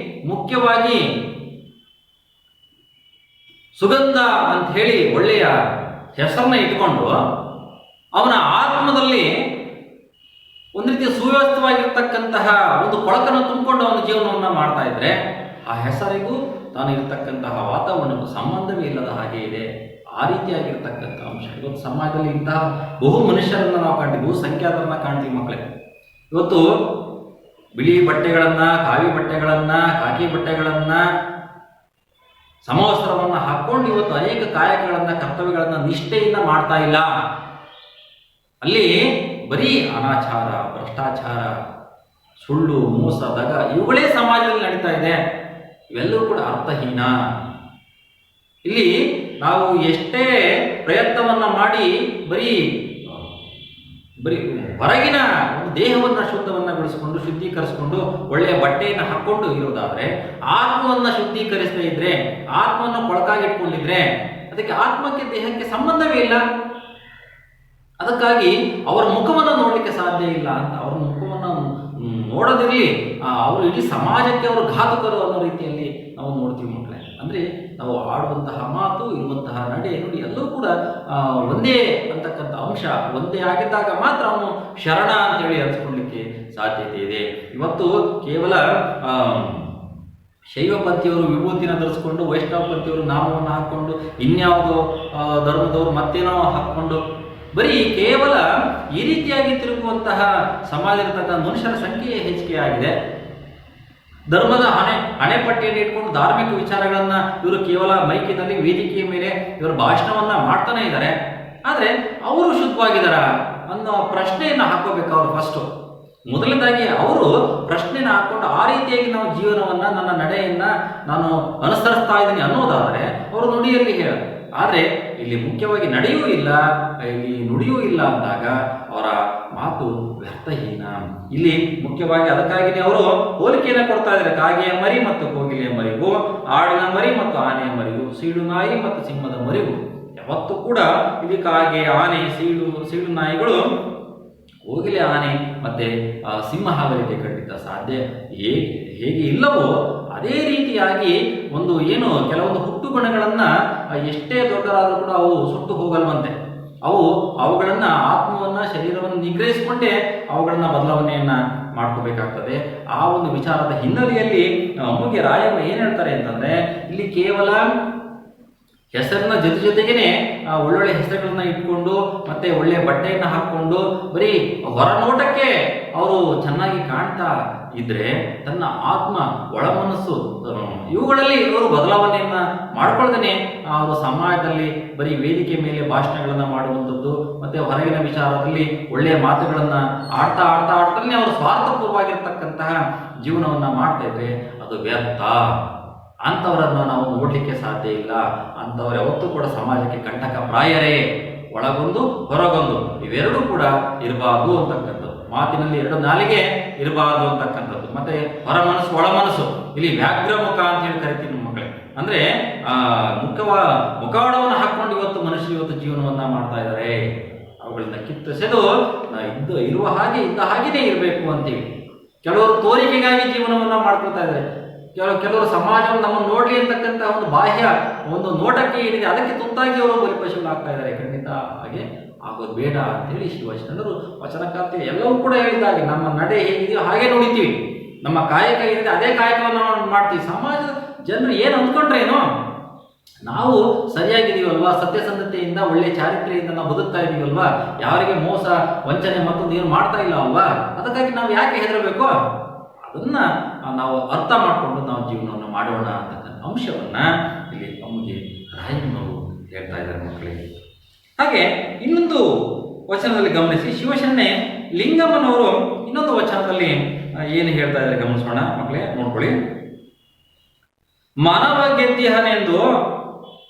ಮುಖ್ಯವಾಗಿ ಸುಗಂಧ ಅಂತ ಹೇಳಿ ಒಳ್ಳೆಯ ಹೆಸರನ್ನ ಇಟ್ಕೊಂಡು ಅವನ ಆತ್ಮದಲ್ಲಿ ಒಂದು ರೀತಿಯ ಸುವ್ಯವಸ್ಥಿತವಾಗಿರ್ತಕ್ಕಂತಹ ಒಂದು ಕೊಳಕನ್ನು ತುಂಬಿಕೊಂಡು ಅವನ ಜೀವನವನ್ನು ಮಾಡ್ತಾ ಇದ್ರೆ ಆ ಹೆಸರಿಗೂ ತಾನು ಇರತಕ್ಕಂತಹ ವಾತಾವರಣಕ್ಕೂ ಸಂಬಂಧವೇ ಇಲ್ಲದ ಹಾಗೆ ಇದೆ. ಆ ರೀತಿಯಾಗಿರ್ತಕ್ಕಂಥ ಅಂಶ ಇವತ್ತು ಸಮಾಜದಲ್ಲಿ ಇಂತಹ ಬಹು ಮನುಷ್ಯರನ್ನ ನಾವು ಕಾಣ್ತೀವಿ, ಬಹು ಸಂಖ್ಯಾತರನ್ನ ಕಾಣ್ತೀವಿ ಮಕ್ಕಳೇ. ಇವತ್ತು ಬಿಳಿ ಬಟ್ಟೆಗಳನ್ನ, ಕಾವಿ ಬಟ್ಟೆಗಳನ್ನ, ಕಾಕಿ ಬಟ್ಟೆಗಳನ್ನ, ಸಮವಸ್ತ್ರವನ್ನ ಹಾಕೊಂಡು ಇವತ್ತು ಅನೇಕ ಕಾಯಕಗಳನ್ನ, ಕರ್ತವ್ಯಗಳನ್ನ ನಿಷ್ಠೆಯಿಂದ ಮಾಡ್ತಾ ಇಲ್ಲ. ಅಲ್ಲಿ ಬರೀ ಅನಾಚಾರ, ಭ್ರಷ್ಟಾಚಾರ, ಸುಳ್ಳು, ಮೋಸ, ದಗ ಇವುಗಳೇ ಸಮಾಜದಲ್ಲಿ ನಡೀತಾ ಇದೆ. ಇವೆಲ್ಲವೂ ಕೂಡ ಅರ್ಥಹೀನ. ಇಲ್ಲಿ ನಾವು ಎಷ್ಟೇ ಪ್ರಯತ್ನವನ್ನ ಮಾಡಿ ಬರೀ ಹೊರಗಿನ ಒಂದು ದೇಹವನ್ನು ಶುದ್ಧವನ್ನಗೊಳಿಸಿಕೊಂಡು ಶುದ್ಧೀಕರಿಸಿಕೊಂಡು ಒಳ್ಳೆಯ ಬಟ್ಟೆಯನ್ನು ಹಾಕೊಂಡು ಇರೋದಾದ್ರೆ ಆತ್ಮವನ್ನ ಶುದ್ಧೀಕರಿಸದೇ ಇದ್ರೆ, ಆತ್ಮವನ್ನು ಕೊಳಕಾಗಿಟ್ಕೊಂಡಿದ್ರೆ ಅದಕ್ಕೆ ಆತ್ಮಕ್ಕೆ ದೇಹಕ್ಕೆ ಸಂಬಂಧವೇ ಇಲ್ಲ. ಅದಕ್ಕಾಗಿ ಅವರ ಮುಖವನ್ನು ನೋಡಲಿಕ್ಕೆ ಸಾಧ್ಯ ಇಲ್ಲ ಅಂತ. ಅವರ ಮುಖವನ್ನು ನೋಡೋದಿರಲಿ, ಅವರು ಇಡೀ ಸಮಾಜಕ್ಕೆ ಅವರು ಘಾತಕರು ಅನ್ನೋ ರೀತಿಯಲ್ಲಿ ನಾವು ನೋಡ್ತೀವಿ ಮಕ್ಕಳೇ. ಅಂದರೆ ನಾವು ಆಡುವಂತಹ ಮಾತು, ಇರುವಂತಹ ನಡೆ ನುಡಿ ಎಲ್ಲವೂ ಕೂಡ ಒಂದೇ ಅಂತಕ್ಕಂಥ ಅಂಶ ಒಂದೇ ಆಗಿದ್ದಾಗ ಮಾತ್ರ ಅವನು ಶರಣ ಅಂತೇಳಿ ಅನ್ಸ್ಕೊಳ್ಳಿಕ್ಕೆ ಸಾಧ್ಯತೆ ಇದೆ. ಇವತ್ತು ಕೇವಲ ಶೈವ ಪಂಥಿಯವರು ವಿಭೂತಿನ ಧರಿಸ್ಕೊಂಡು, ವೈಷ್ಣವ ಪಂಥಿಯವರು ನಾಮವನ್ನು ಹಾಕ್ಕೊಂಡು, ಇನ್ಯಾವುದೋ ಧರ್ಮದವರು ಮತ್ತೇನೋ ಹಾಕ್ಕೊಂಡು ಬರೀ ಕೇವಲ ಈ ರೀತಿಯಾಗಿ ತಿರುಗುವಂತಹ ಸಮಾಜದಲ್ಲಿರ್ತಕ್ಕಂಥ ಮನುಷ್ಯರ ಸಂಖ್ಯೆ ಹೆಚ್ಚಿಗೆ ಆಗಿದೆ. ಧರ್ಮದ ಹಣೆಪಟ್ಟಿಯನ್ನು ಇಟ್ಕೊಂಡು ಧಾರ್ಮಿಕ ವಿಚಾರಗಳನ್ನ ಇವರು ಕೇವಲ ಮೈಕಿನಲ್ಲಿ, ವೇದಿಕೆಯ ಮೇಲೆ ಇವರು ಭಾಷಣವನ್ನ ಮಾಡ್ತಾನೆ ಇದ್ದಾರೆ. ಆದರೆ ಅವರು ಶುದ್ಧವಾಗಿದ್ದಾರ ಅನ್ನೋ ಪ್ರಶ್ನೆಯನ್ನು ಹಾಕೋಬೇಕು ಅವರು ಫಸ್ಟು. ಮೊದಲನೇದಾಗಿ ಅವರು ಪ್ರಶ್ನೆನ ಹಾಕೊಂಡು ಆ ರೀತಿಯಾಗಿ ನಾವು ಜೀವನವನ್ನ, ನನ್ನ ನಡೆಯನ್ನ ನಾನು ಅನುಸರಿಸ್ತಾ ಇದ್ದೀನಿ ಅನ್ನೋದಾದರೆ ಅವರು ನುಡಿಯಲ್ಲಿ ಹೇಳ. ಆದರೆ ಇಲ್ಲಿ ಮುಖ್ಯವಾಗಿ ನಡೆಯೂ ಇಲ್ಲ, ಇಲ್ಲಿ ನುಡಿಯೂ ಇಲ್ಲ ಅಂದಾಗ ಅವರ ಮಾತು ವ್ಯರ್ಥಹೀನ. ಇಲ್ಲಿ ಮುಖ್ಯವಾಗಿ ಅದಕ್ಕಾಗಿಯೇ ಅವರು ಹೋಲಿಕೆಯನ್ನು ಕೊಡ್ತಾ ಇದ್ದಾರೆ. ಕಾಗೆಯ ಮರಿ ಮತ್ತು ಕೋಗಿಲೆಯ ಮರಿಗೂ, ಆಡಿನ ಮರಿ ಮತ್ತು ಆನೆಯ ಮರಿಗೂ, ಸೀಳು ನಾಯಿ ಮತ್ತು ಸಿಂಹದ ಮರಿಗೂ. ಯಾವತ್ತೂ ಕೂಡ ಇಲ್ಲಿ ಕಾಗೆ, ಆನೆ, ಸೀಳು ನಾಯಿಗಳು ಕೋಗಿಲೆ, ಆನೆ ಮತ್ತೆ ಸಿಂಹ ಆಗಲಿಕ್ಕೆ ಖಂಡಿತ ಸಾಧ್ಯ ಹೇಗೆ ಇಲ್ಲವೋ ಅದೇ ರೀತಿಯಾಗಿ ಒಂದು ಕೆಲವೊಂದು ಹುಟ್ಟು ಗುಣಗಳನ್ನ ಎಷ್ಟೇ ದೊಡ್ಡರಾದರೂ ಕೂಡ ಅವು ಸುಟ್ಟು ಹೋಗಲ್ವಂತೆ. ಅವುಗಳನ್ನ ಆತ್ಮವನ್ನ, ಶರೀರವನ್ನು ನಿಗ್ರಹಿಸಿಕೊಂಡೇ ಅವುಗಳನ್ನ ಬದಲಾವಣೆಯನ್ನ ಮಾಡ್ಕೋಬೇಕಾಗ್ತದೆ. ಆ ಒಂದು ವಿಚಾರದ ಹಿನ್ನೆಲೆಯಲ್ಲಿ ಅಮ್ಮಗೆ ರಾಯಮ್ಮ ಏನ್ ಹೇಳ್ತಾರೆ ಅಂತಂದ್ರೆ, ಇಲ್ಲಿ ಕೇವಲ ಹೆಸರಿನ ಜೊತೆಗೇನೆ ಒಳ್ಳೊಳ್ಳೆ ಹೆಸರುಗಳನ್ನ ಇಟ್ಕೊಂಡು ಮತ್ತೆ ಒಳ್ಳೆಯ ಬಟ್ಟೆಯನ್ನ ಹಾಕೊಂಡು ಬರೀ ಹೊರನೋಟಕ್ಕೆ ಅವರು ಚೆನ್ನಾಗಿ ಕಾಣ್ತಾ ಇದ್ರೆ ತನ್ನ ಆತ್ಮ, ಒಳ ಮನಸ್ಸು ಇವುಗಳಲ್ಲಿ ಇವರು ಬದಲಾವಣೆಯನ್ನ ಮಾಡ್ಕೊಳ್ದೇನೆ ಅವರು ಸಮಾಜದಲ್ಲಿ ಬರೀ ವೇದಿಕೆ ಮೇಲೆ ಭಾಷಣಗಳನ್ನ ಮಾಡುವಂಥದ್ದು ಮತ್ತೆ ಹೊರಗಿನ ವಿಚಾರದಲ್ಲಿ ಒಳ್ಳೆಯ ಮಾತುಗಳನ್ನ ಆಡ್ತಾನೆ ಅವರು ಸ್ವಾರ್ಥಪೂರ್ವವಾಗಿರ್ತಕ್ಕಂತಹ ಜೀವನವನ್ನ ಮಾಡ್ತಾ ಇದ್ರೆ ಅದು ವ್ಯರ್ಥ. ಅಂಥವರನ್ನು ನಾವು ನೋಡ್ಲಿಕ್ಕೆ ಸಾಧ್ಯ ಇಲ್ಲ. ಅಂಥವ್ರು ಯಾವತ್ತೂ ಕೂಡ ಸಮಾಜಕ್ಕೆ ಕಂಟಕ ಪ್ರಾಯರೇ. ಒಳಗೊಂದು ಹೊರಗೊಂದು ಇವೆರಡೂ ಕೂಡ ಇರಬಾರ್ದು ಅಂತಕ್ಕಂಥದ್ದು. ಮಾತಿನಲ್ಲಿ ಎರಡು ನಾಲಿಗೆ ಇರಬಾರ್ದು ಅಂತಕ್ಕಂಥದ್ದು. ಮತ್ತೆ ಹೊರ ಮನಸ್ಸು, ಒಳ ಮನಸ್ಸು, ಇಲ್ಲಿ ವ್ಯಾಘ್ರ ಮುಖ ಅಂತ ಹೇಳಿ ಕರಿತೀವಿ ಮಕ್ಕಳೇ. ಅಂದ್ರೆ ಮುಖವಾಡವನ್ನು ಹಾಕೊಂಡು ಇವತ್ತು ಮನುಷ್ಯರು ಇವತ್ತು ಜೀವನವನ್ನ ಮಾಡ್ತಾ ಇದ್ದಾರೆ. ಅವುಗಳನ್ನ ಕಿತ್ತಸೆದು ಇರುವ ಹಾಗೆ ಇದ್ದ ಹಾಗೇನೆ ಇರಬೇಕು ಅಂತೇಳಿ ಕೆಲವರು ತೋರಿಕೆಗಾಗಿ ಜೀವನವನ್ನ ಮಾಡ್ಕೊತಾ ಇದ್ದಾರೆ. ಕೆಲವರು ಸಮಾಜವನ್ನು ನಮ್ಮನ್ನು ನೋಡ್ಲಿ ಅಂತಕ್ಕಂಥ ಒಂದು ಬಾಹ್ಯ ಒಂದು ನೋಟಕ್ಕೆ ಏನಿದೆ ಅದಕ್ಕೆ ತುತ್ತಾಗಿ ಅವರು ಬಲಿಪಶುಗಳಾಗ್ತಾ ಇದ್ದಾರೆ. ಖಂಡಿತ ಹಾಗೆ ಆಗೋದು ಬೇಡ ಅಂತೇಳಿ ಶಿವಶರಣರು ವಚನಕಾರ್ತಿ ಎಲ್ಲವೂ ಕೂಡ ಹೇಳಿದಾಗೆ ನಮ್ಮ ನಡೆ ಹೇಗಿದೆಯೋ ಹಾಗೆ ನೋಡಿತೀವಿ, ನಮ್ಮ ಕಾಯಕ ಏನಿದೆ ಅದೇ ಕಾಯಕವನ್ನು ನಾವು ಮಾಡ್ತೀವಿ. ಸಮಾಜದ ಜನರು ಏನು ಅಂದ್ಕೊಂಡ್ರೇನೋ ನಾವು ಸರಿಯಾಗಿದ್ದೀವಲ್ವಾ, ಸತ್ಯಸಂಧತೆಯಿಂದ ಒಳ್ಳೆ ಚಾರಿತ್ರ್ಯದಿಂದ ನಾವು ಬದುಕ್ತಾ ಇದೀವಲ್ವಾ, ಯಾರಿಗೆ ಮೋಸ ವಂಚನೆ ಮತ್ತೊಂದು ಏನು ಮಾಡ್ತಾ ಇಲ್ಲ ಅಲ್ವಾ, ಅದಕ್ಕಾಗಿ ನಾವು ಯಾಕೆ ಹೆದರಬೇಕು? ಅದನ್ನ ನಾವು ಅರ್ಥ ಮಾಡಿಕೊಂಡು ನಾವು ಜೀವನವನ್ನು ಮಾಡೋಣ ಅಂತಕ್ಕಂಥ ಅಂಶವನ್ನ ಇಲ್ಲಿ ಅಮ್ಮಗೆ ರಾಯಮ್ಮನವರು ಹೇಳ್ತಾ ಇದ್ದಾರೆ ಮಕ್ಕಳಿಗೆ. ಹಾಗೆ ಇನ್ನೊಂದು ವಚನದಲ್ಲಿ ಗಮನಿಸಿ, ಶಿವಶರಣೆ ಲಿಂಗಮ್ಮನವರು ಇನ್ನೊಂದು ವಚನದಲ್ಲಿ ಏನು ಹೇಳ್ತಾ ಇದ್ದಾರೆ ಗಮನಿಸೋಣ ಮಕ್ಕಳೇ, ನೋಡ್ಕೊಳ್ಳಿ. ಮನವ ಗೆದ್ದಿಹನೆಂದು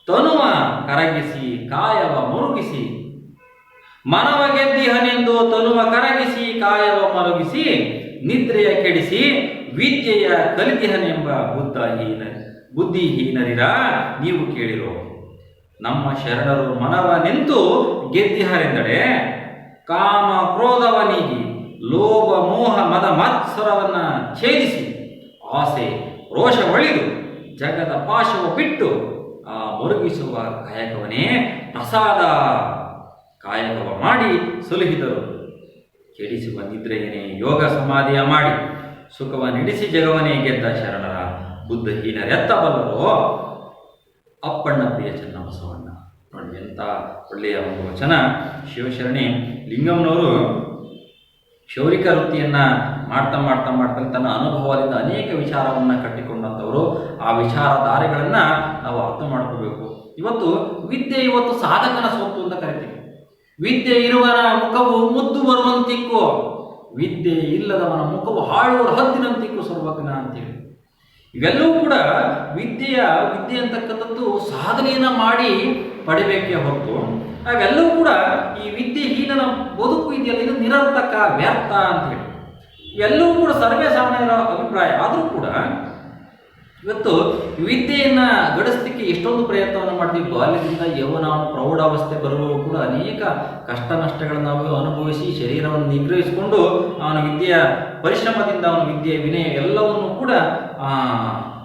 ತನುವ ಕರಗಿಸಿ ಕಾಯವ ಮರುಗಿಸಿ, ಮನವ ಗೆದ್ದಿಹನೆಂದು ತನುವ ಕರಗಿಸಿ ಕಾಯವ ಮರುಗಿಸಿ, ನಿದ್ರೆಯ ಕೆಡಿಸಿ ವಿದ್ಯೆಯ ಕಲಿತಿಹನೆಂಬ ಬುದ್ಧಿಹೀನರಿರ ನೀವು ಕೇಳಿರೋ. ನಮ್ಮ ಶರಣರು ಮನವ ನಿಂತು ಗೆದ್ದಿಹರೆಂದಡೆ ಕಾಮ ಕ್ರೋಧವನಿಗಿ ಲೋಭ ಮೋಹ ಮದ ಮತ್ಸರವನ್ನ ಛೇದಿಸಿ ಆಸೆ ರೋಷ ಒಳಿದು ಜಗದ ಪಾಶವ ಬಿಟ್ಟು ಆ ಮರುಗಿಸುವ ಕಾಯಕವನೇ ಪ್ರಸಾದ ಕಾಯಕವ ಮಾಡಿ ಸುಲಹಿದರು. ಕೆಡಿಸುವ ನಿದ್ರೆಯನ್ನೇ ಯೋಗ ಸಮಾಧಿಯ ಮಾಡಿ ಸುಖವ ನಿಡಿಸಿ ಜಗವನ್ನೇ ಗೆದ್ದ ಶರಣರ ಬುದ್ಧಹೀನರೆತ್ತಬಲ್ಲರೋ ಅಪ್ಪಣ್ಣ ಪ್ರಿಯ ಚನ್ನಬಸವಣ್ಣ. ನೋಡಿ ಎಂಥ ಒಳ್ಳೆಯ ಒಂದು ವಚನ. ಶಿವಶರಣಿ ಲಿಂಗಮ್ಮನವರು ಕ್ಷೌರಿಕ ವೃತ್ತಿಯನ್ನು ಮಾಡ್ತಾ ತನ್ನ ಅನುಭವದಿಂದ ಅನೇಕ ವಿಚಾರವನ್ನು ಕಟ್ಟಿಕೊಂಡಂಥವರು. ಆ ವಿಚಾರಧಾರೆಗಳನ್ನು ನಾವು ಅರ್ಥ ಮಾಡ್ಕೋಬೇಕು. ಇವತ್ತು ಸಾಧಕನ ಸ್ವತ್ತು ಅಂತ ಕರಿತೀವಿ. ವಿದ್ಯೆ ಇರುವನ ಮುಖವು ಮುದ್ದು ಬರುವಂತಿಕ್ಕು, ವಿದ್ಯೆ ಇಲ್ಲದವನ ಮುಖವು ಹಾಳುವ ಹದ್ದಿನಂತಿಕ್ಕು ಸರ್ವಜ್ಞ ಅಂತೇಳಿ. ಇವೆಲ್ಲವೂ ಕೂಡ ವಿದ್ಯೆ ಅಂತಕ್ಕಂಥದ್ದು ಸಾಧನೆಯನ್ನು ಮಾಡಿ ಪಡಿಬೇಕೇ ಹೊರತು ಅವೆಲ್ಲವೂ ಕೂಡ ಈ ವಿದ್ಯೆಹೀನನ ಬದುಕು ಇದೆಯಲ್ಲ, ಇದು ನಿರರ್ಥಕ, ವ್ಯರ್ಥ ಅಂತೇಳಿ ಇವೆಲ್ಲವೂ ಕೂಡ ಸರ್ವೇ ಸಾಮಾನ್ಯರ ಅಭಿಪ್ರಾಯ. ಆದರೂ ಕೂಡ ಇವತ್ತು ವಿದ್ಯೆಯನ್ನು ಗಳಿಸಲಿಕ್ಕೆ ಎಷ್ಟೊಂದು ಪ್ರಯತ್ನವನ್ನು ಮಾಡ್ತೀವಿ. ಬಾಲ್ಯದಿಂದ ಯೌವನ ಪ್ರೌಢಾವಸ್ಥೆ ಬರುವವು ಕೂಡ ಅನೇಕ ಕಷ್ಟ ನಷ್ಟಗಳನ್ನು ನಾವು ಅನುಭವಿಸಿ ಶರೀರವನ್ನು ನಿಗ್ರಹಿಸಿಕೊಂಡು ಅವನ ವಿದ್ಯೆಯ ಪರಿಶ್ರಮದಿಂದ ಅವನ ವಿದ್ಯೆ ವಿನಯ ಎಲ್ಲವನ್ನು ಕೂಡ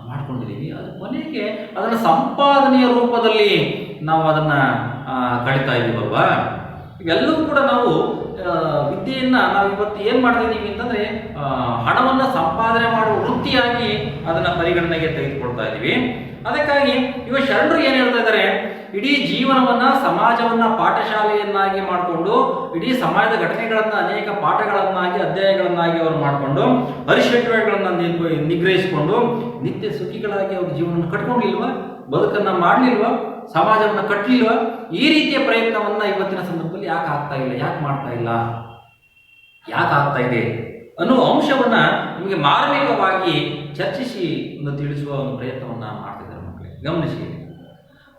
ಮಾಡ್ಕೊಂಡಿದ್ದೀವಿ. ಅದು ಕೊನೆಗೆ ಅದನ್ನು ಸಂಪಾದನೆಯ ರೂಪದಲ್ಲಿ ನಾವು ಅದನ್ನು ಕಳೀತಾ ಇದ್ದೀವಲ್ವಾ. ಇವೆಲ್ಲವೂ ಕೂಡ ನಾವು ವಿದ್ಯೆಯನ್ನು ನಾವು ಇವತ್ತು ಏನು ಮಾಡ್ತಾ ಇದ್ದೀವಿ ಅಂತಂದರೆ ಹಣವನ್ನು ಸಂಪಾದನೆ ಮಾಡುವ ವೃತ್ತಿಯಾಗಿ ಅದನ್ನು ಪರಿಗಣನೆಗೆ ತೆಗೆದುಕೊಳ್ತಾ ಇದ್ದೀವಿ. ಅದಕ್ಕಾಗಿ ಇವ ಶರಣರು ಏನು ಹೇಳ್ತಾ ಇದ್ದಾರೆ, ಇಡೀ ಜೀವನವನ್ನು ಸಮಾಜವನ್ನು ಪಾಠಶಾಲೆಯನ್ನಾಗಿ ಮಾಡಿಕೊಂಡು ಇಡೀ ಸಮಾಜದ ಘಟನೆಗಳನ್ನು ಅನೇಕ ಪಾಠಗಳನ್ನಾಗಿ ಅಧ್ಯಾಯಗಳನ್ನಾಗಿ ಅವರು ಮಾಡಿಕೊಂಡು ಹರಿಷಡ್ವಗಳನ್ನು ನಿಗ್ರಹಿಸಿಕೊಂಡು ನಿತ್ಯ ಸುಖಿಗಳಾಗಿ ಅವ್ರ ಜೀವನವನ್ನು ಕಟ್ಕೊಂಡಿಲ್ವ, ಬದುಕನ್ನು ಮಾಡಲಿಲ್ವ, ಸಮಾಜವನ್ನು ಕಟ್ಟಲಿಲ್ವ? ಈ ರೀತಿಯ ಪ್ರಯತ್ನವನ್ನು ಇವತ್ತಿನ ಸಂದರ್ಭದಲ್ಲಿ ಯಾಕೆ ಆಗ್ತಾ ಇಲ್ಲ, ಯಾಕೆ ಮಾಡ್ತಾ ಇಲ್ಲ, ಯಾಕೆ ಆಗ್ತಾ ಇದೆ ಅನ್ನುವ ಅಂಶವನ್ನು ನಿಮಗೆ ಮಾರ್ಮಿಕವಾಗಿ ಚರ್ಚಿಸಿ ಒಂದು ತಿಳಿಸುವ ಒಂದು ಪ್ರಯತ್ನವನ್ನು ಮಾಡ್ತಿದ್ದಾರೆ ಮಕ್ಕಳೇ. ಗಮನಿಸಿ.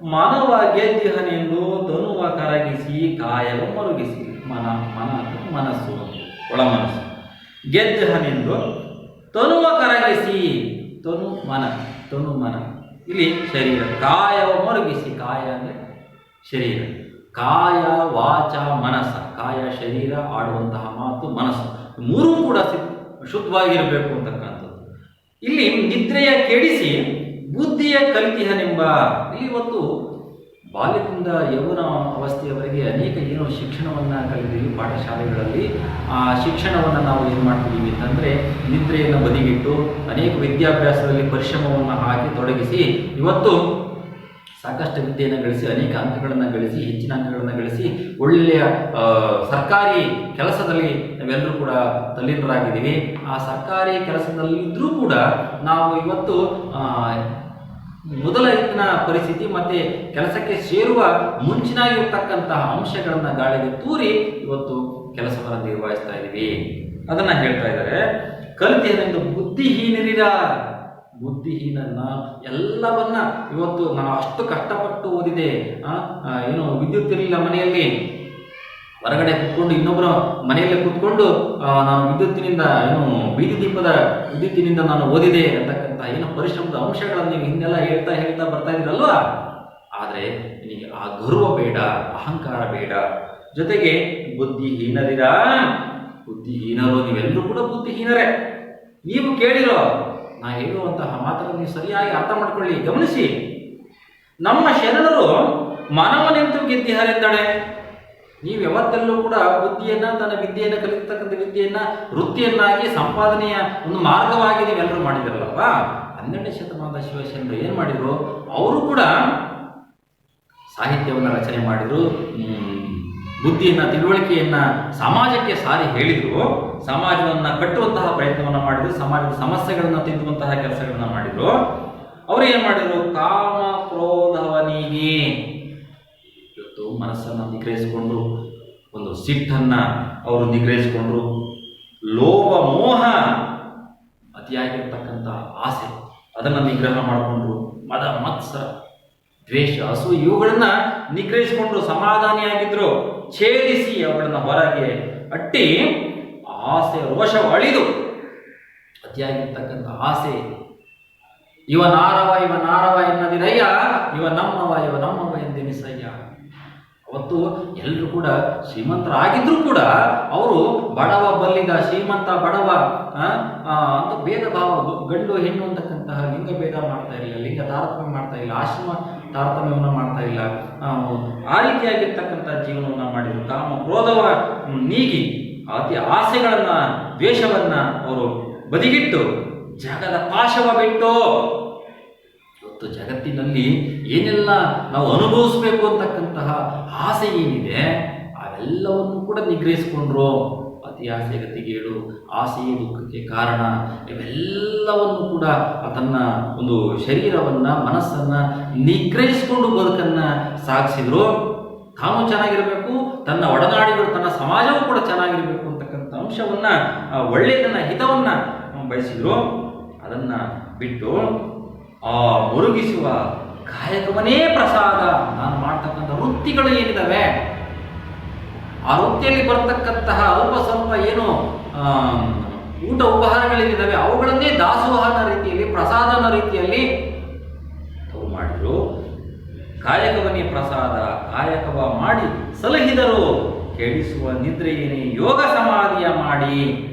ಮನವ ಗೆದ್ದಿಹನೆಂದು ತನುವ ಕರಗಿಸಿ ಕಾಯವ ಮರುಗಿಸಿ. ಮನಸ್ಸು ಒಳ ಮನಸ್ಸು. ಗೆದ್ದಿಹನೆಂದು ತನುವ ಕರಗಿಸಿ, ತನು ಮನ ಇಲ್ಲಿ ಶರೀರ. ಕಾಯವ ಮರುಗಿಸಿ, ಕಾಯ ಅಂದರೆ ಶರೀರ. ಕಾಯ ವಾಚ ಮನಸ್ಸ. ಕಾಯ ಶರೀರ, ಆಡುವಂತಹ ಮಾತು ಮನಸ್ಸು, ಮೂರೂ ಕೂಡ ಶುದ್ಧವಾಗಿರಬೇಕು ಅಂತಕ್ಕಂಥದ್ದು. ಇಲ್ಲಿ ನಿದ್ರೆಯ ಕೆಡಿಸಿ ಬುದ್ಧಿಯ ಕಲಿತಿಹನೆಂಬ. ಇವತ್ತು ಬಾಲ್ಯದಿಂದ ಯೌವನ ಅವಸ್ಥೆಯವರೆಗೆ ಅನೇಕ ಶಿಕ್ಷಣವನ್ನು ಕಲಿತೀವಿ ಪಾಠಶಾಲೆಗಳಲ್ಲಿ. ಆ ಶಿಕ್ಷಣವನ್ನು ನಾವು ಏನು ಮಾಡ್ತಿದ್ದೀವಿ ಅಂತಂದರೆ ನಿದ್ರೆಯನ್ನು ಬದಿಗಿಟ್ಟು ಅನೇಕ ವಿದ್ಯಾಭ್ಯಾಸದಲ್ಲಿ ಪರಿಶ್ರಮವನ್ನು ಹಾಕಿ ತೊಡಗಿಸಿ ಇವತ್ತು ಸಾಕಷ್ಟು ವಿದ್ಯೆಯನ್ನು ಗಳಿಸಿ ಅನೇಕ ಅಂಕಗಳನ್ನು ಗಳಿಸಿ ಹೆಚ್ಚಿನ ಅಂಕಗಳನ್ನು ಗಳಿಸಿ ಒಳ್ಳೆಯ ಸರ್ಕಾರಿ ಕೆಲಸದಲ್ಲಿ ನಾವೆಲ್ಲರೂ ಕೂಡ ತಲ್ಲೀನರಾಗಿದ್ದೀವಿ. ಆ ಸರ್ಕಾರಿ ಕೆಲಸದಲ್ಲಿದ್ದರೂ ಕೂಡ ನಾವು ಇವತ್ತು ಮೊದಲ ಪರಿಸ್ಥಿತಿ ಮತ್ತು ಕೆಲಸಕ್ಕೆ ಸೇರುವ ಮುಂಚಿನಾಗಿರ್ತಕ್ಕಂತಹ ಅಂಶಗಳನ್ನು ಗಾಳಿಗೆ ತೂರಿ ಇವತ್ತು ಕೆಲಸವನ್ನು ನಿರ್ವಹಿಸ್ತಾ ಇದ್ದೀವಿ. ಅದನ್ನು ಹೇಳ್ತಾ ಇದ್ದಾರೆ. ಕಲಿತೆಯನೆಂದು ಬುದ್ಧಿಹೀನನ್ನ ಎಲ್ಲವನ್ನ ಇವತ್ತು ನಾನು ಅಷ್ಟು ಕಷ್ಟಪಟ್ಟು ಓದಿದೆ, ವಿದ್ಯುತ್ ಇರಲಿಲ್ಲ ಮನೆಯಲ್ಲಿ, ಹೊರಗಡೆ ಕೂತ್ಕೊಂಡು ಇನ್ನೊಬ್ಬರ ಮನೆಯಲ್ಲೇ ಕೂತ್ಕೊಂಡು ನಾನು ವಿದ್ಯುತ್ತಿನಿಂದ ನಾನು ಓದಿದೆ ಅಂತಕ್ಕಂಥ ಪರಿಶ್ರಮದ ಅಂಶಗಳನ್ನು ನೀವು ಹಿಂದೆಲ್ಲ ಹೇಳ್ತಾ ಬರ್ತಾ ಇದ್ದೀರಲ್ವಾ. ಆದರೆ ನಿನಗೆ ಆ ಗರ್ವ ಬೇಡ, ಅಹಂಕಾರ ಬೇಡ. ಜೊತೆಗೆ ಬುದ್ಧಿಹೀನರು ನೀವೆಲ್ಲರೂ ಕೂಡ ಬುದ್ಧಿಹೀನರೇ. ನೀವು ಕೇಳಿರೋ ನಾ ಹೇಳುವಂತಹ ಮಾತನ್ನು ನೀವು ಸರಿಯಾಗಿ ಅರ್ಥ ಮಾಡ್ಕೊಳ್ಳಿ. ಗಮನಿಸಿ. ನಮ್ಮ ಶರಣರು ಮನವನೆಂತು ಗೆದ್ದಿಹರೆಂದಡೆ. ನೀವು ಯಾವತ್ತೆಲ್ಲೂ ಕೂಡ ತನ್ನ ವಿದ್ಯೆಯನ್ನು ಕಲಿತಕ್ಕಂಥ ವಿದ್ಯೆಯನ್ನು ವೃತ್ತಿಯನ್ನಾಗಿ ಸಂಪಾದನೆಯ ಒಂದು ಮಾರ್ಗವಾಗಿ ನೀವೆಲ್ಲರೂ ಮಾಡಿದಿರಲ್ಲಪ್ಪ. 12ನೇ ಶತಮಾನದ ಶಿವಶರಣರು ಏನು ಮಾಡಿದರು? ಅವರು ಕೂಡ ಸಾಹಿತ್ಯವನ್ನು ರಚನೆ ಮಾಡಿದರು, ಬುದ್ಧಿಯನ್ನು ತಿಳುವಳಿಕೆಯನ್ನು ಸಮಾಜಕ್ಕೆ ಸಾರಿ ಹೇಳಿದರು, ಸಮಾಜವನ್ನು ಕಟ್ಟುವಂತಹ ಪ್ರಯತ್ನವನ್ನು ಮಾಡಿದರು, ಸಮಾಜದ ಸಮಸ್ಯೆಗಳನ್ನು ತಿದ್ದುವಂತಹ ಕೆಲಸಗಳನ್ನು ಮಾಡಿದರು. ಅವರು ಏನು ಮಾಡಿದರು? ಕಾಮ ಕ್ರೋಧವನಿಗೆ ಇವತ್ತು ಮನಸ್ಸನ್ನು ನಿಗ್ರಹಿಸಿಕೊಂಡ್ರು, ಒಂದು ಸಿಟ್ಟನ್ನು ಅವರು ನಿಗ್ರಹಿಸಿಕೊಂಡ್ರು, ಲೋಭ ಮೋಹ ಅತಿಯಾಗಿರ್ತಕ್ಕಂಥ ಆಸೆ ಅದನ್ನು ನಿಗ್ರಹ ಮಾಡಿಕೊಂಡ್ರು, ಮದ ಮತ್ಸರ ದ್ವೇಷ ಹಸು ಇವುಗಳನ್ನು ನಿಗ್ರಹಿಸಿಕೊಂಡು ಸಮಾಧಾನಿಯಾಗಿದ್ರು. ಛೇದಿಸಿ ಅವುಗಳನ್ನು ಹೊರಗೆ ಅಟ್ಟಿ ಆಸೆ ರೋಷ ಅಳಿದು ಅತಿಯಾಗಿರ್ತಕ್ಕಂಥ ಆಸೆ ಇವ ನಾರವ ಎನ್ನದಿರಯ್ಯ, ಇವ ನಮ್ಮವ ಎಂದೆನಿಸಯ್ಯ. ಅವತ್ತು ಎಲ್ಲರೂ ಕೂಡ ಶ್ರೀಮಂತರಾಗಿದ್ರೂ ಕೂಡ ಅವರು ಬಡವ ಬಲ್ಲಿದ, ಶ್ರೀಮಂತ ಬಡವ ಅಂತ ಭೇದ ಭಾವ, ಗಂಡು ಹೆಣ್ಣು ಅಂತಕ್ಕಂತಹ ಲಿಂಗ ಭೇದ ಮಾಡ್ತಾ ಇಲ್ಲ, ಲಿಂಗ ತಾರತಮ್ಯ ಮಾಡ್ತಾ ಇಲ್ಲ, ಆಶ್ರಮ ತಾರತಮ್ಯವನ್ನು ಮಾಡ್ತಾ ಇಲ್ಲ. ಆ ರೀತಿಯಾಗಿರ್ತಕ್ಕಂಥ ಜೀವನವನ್ನು ಮಾಡಿದ್ರು. ಕಾಮ ಕ್ರೋಧವ ನೀಗಿ ಅತಿ ಆಸೆಗಳನ್ನ, ದ್ವೇಷವನ್ನ ಅವರು ಬದಿಗಿಟ್ಟು ಜಗದ ಪಾಶವ ಬಿಟ್ಟು ಇವತ್ತು ಜಗತ್ತಿನಲ್ಲಿ ಏನೆಲ್ಲ ನಾವು ಅನುಭವಿಸ್ಬೇಕು ಅಂತಕ್ಕಂತಹ ಆಸೆ ಏನಿದೆ ಅವೆಲ್ಲವನ್ನು ಕೂಡ ನಿಗ್ರಹಿಸಿಕೊಂಡ್ರು. ಅತಿ ಆಸೆ ಗತಿಗೇಡು, ಆಸೆಯೇ ದುಃಖಕ್ಕೆ ಕಾರಣ, ಇವೆಲ್ಲವನ್ನು ಕೂಡ ತನ್ನ ಒಂದು ಶರೀರವನ್ನ, ಮನಸ್ಸನ್ನ ನಿಗ್ರಹಿಸಿಕೊಂಡು ಬದುಕನ್ನ ಸಾಗಿಸಿದ್ರು. ತಾನು ಚೆನ್ನಾಗಿರಬೇಕು, ತನ್ನ ಒಡನಾಡಿಗಳು, ತನ್ನ ಸಮಾಜವೂ ಕೂಡ ಚೆನ್ನಾಗಿರಬೇಕು ಅಂತಕ್ಕಂಥ ಅಂಶವನ್ನ, ಒಳ್ಳೆಯದನ್ನ, ಹಿತವನ್ನ ಬಯಸಿದ್ರು. ಅದನ್ನ ಬಿಟ್ಟು ಆ ಮುರುಗಿಸುವ ಕಾಯಕವನ್ನೇ ಪ್ರಸಾದ, ನಾನು ಮಾಡ್ತಕ್ಕಂಥ ವೃತ್ತಿಗಳು ಏನಿದಾವೆ ಆ ವೃತ್ತಿಯಲ್ಲಿ ಬರ್ತಕ್ಕಂತಹ ಅಲ್ಪ ಸ್ವಲ್ಪ ಏನು ಊಟ ಉಪಹಾರಗಳೇನಿದ್ದಾವೆ ಅವುಗಳನ್ನೇ ದಾಸೋಹನ ರೀತಿಯಲ್ಲಿ, ಪ್ರಸಾದನ ರೀತಿಯಲ್ಲಿ ಅವರು ಮಾಡಿದ್ರು. ಕಾಯಕವನ್ನೇ ಪ್ರಸಾದ, ಕಾಯಕವ ಮಾಡಿ ಸಲಹಿದರು, ಕೆಡಿಸುವ ನಿದ್ರೆಯೇನೇ ಯೋಗ ಸಮಾಧಿಯ ಮಾಡಿ.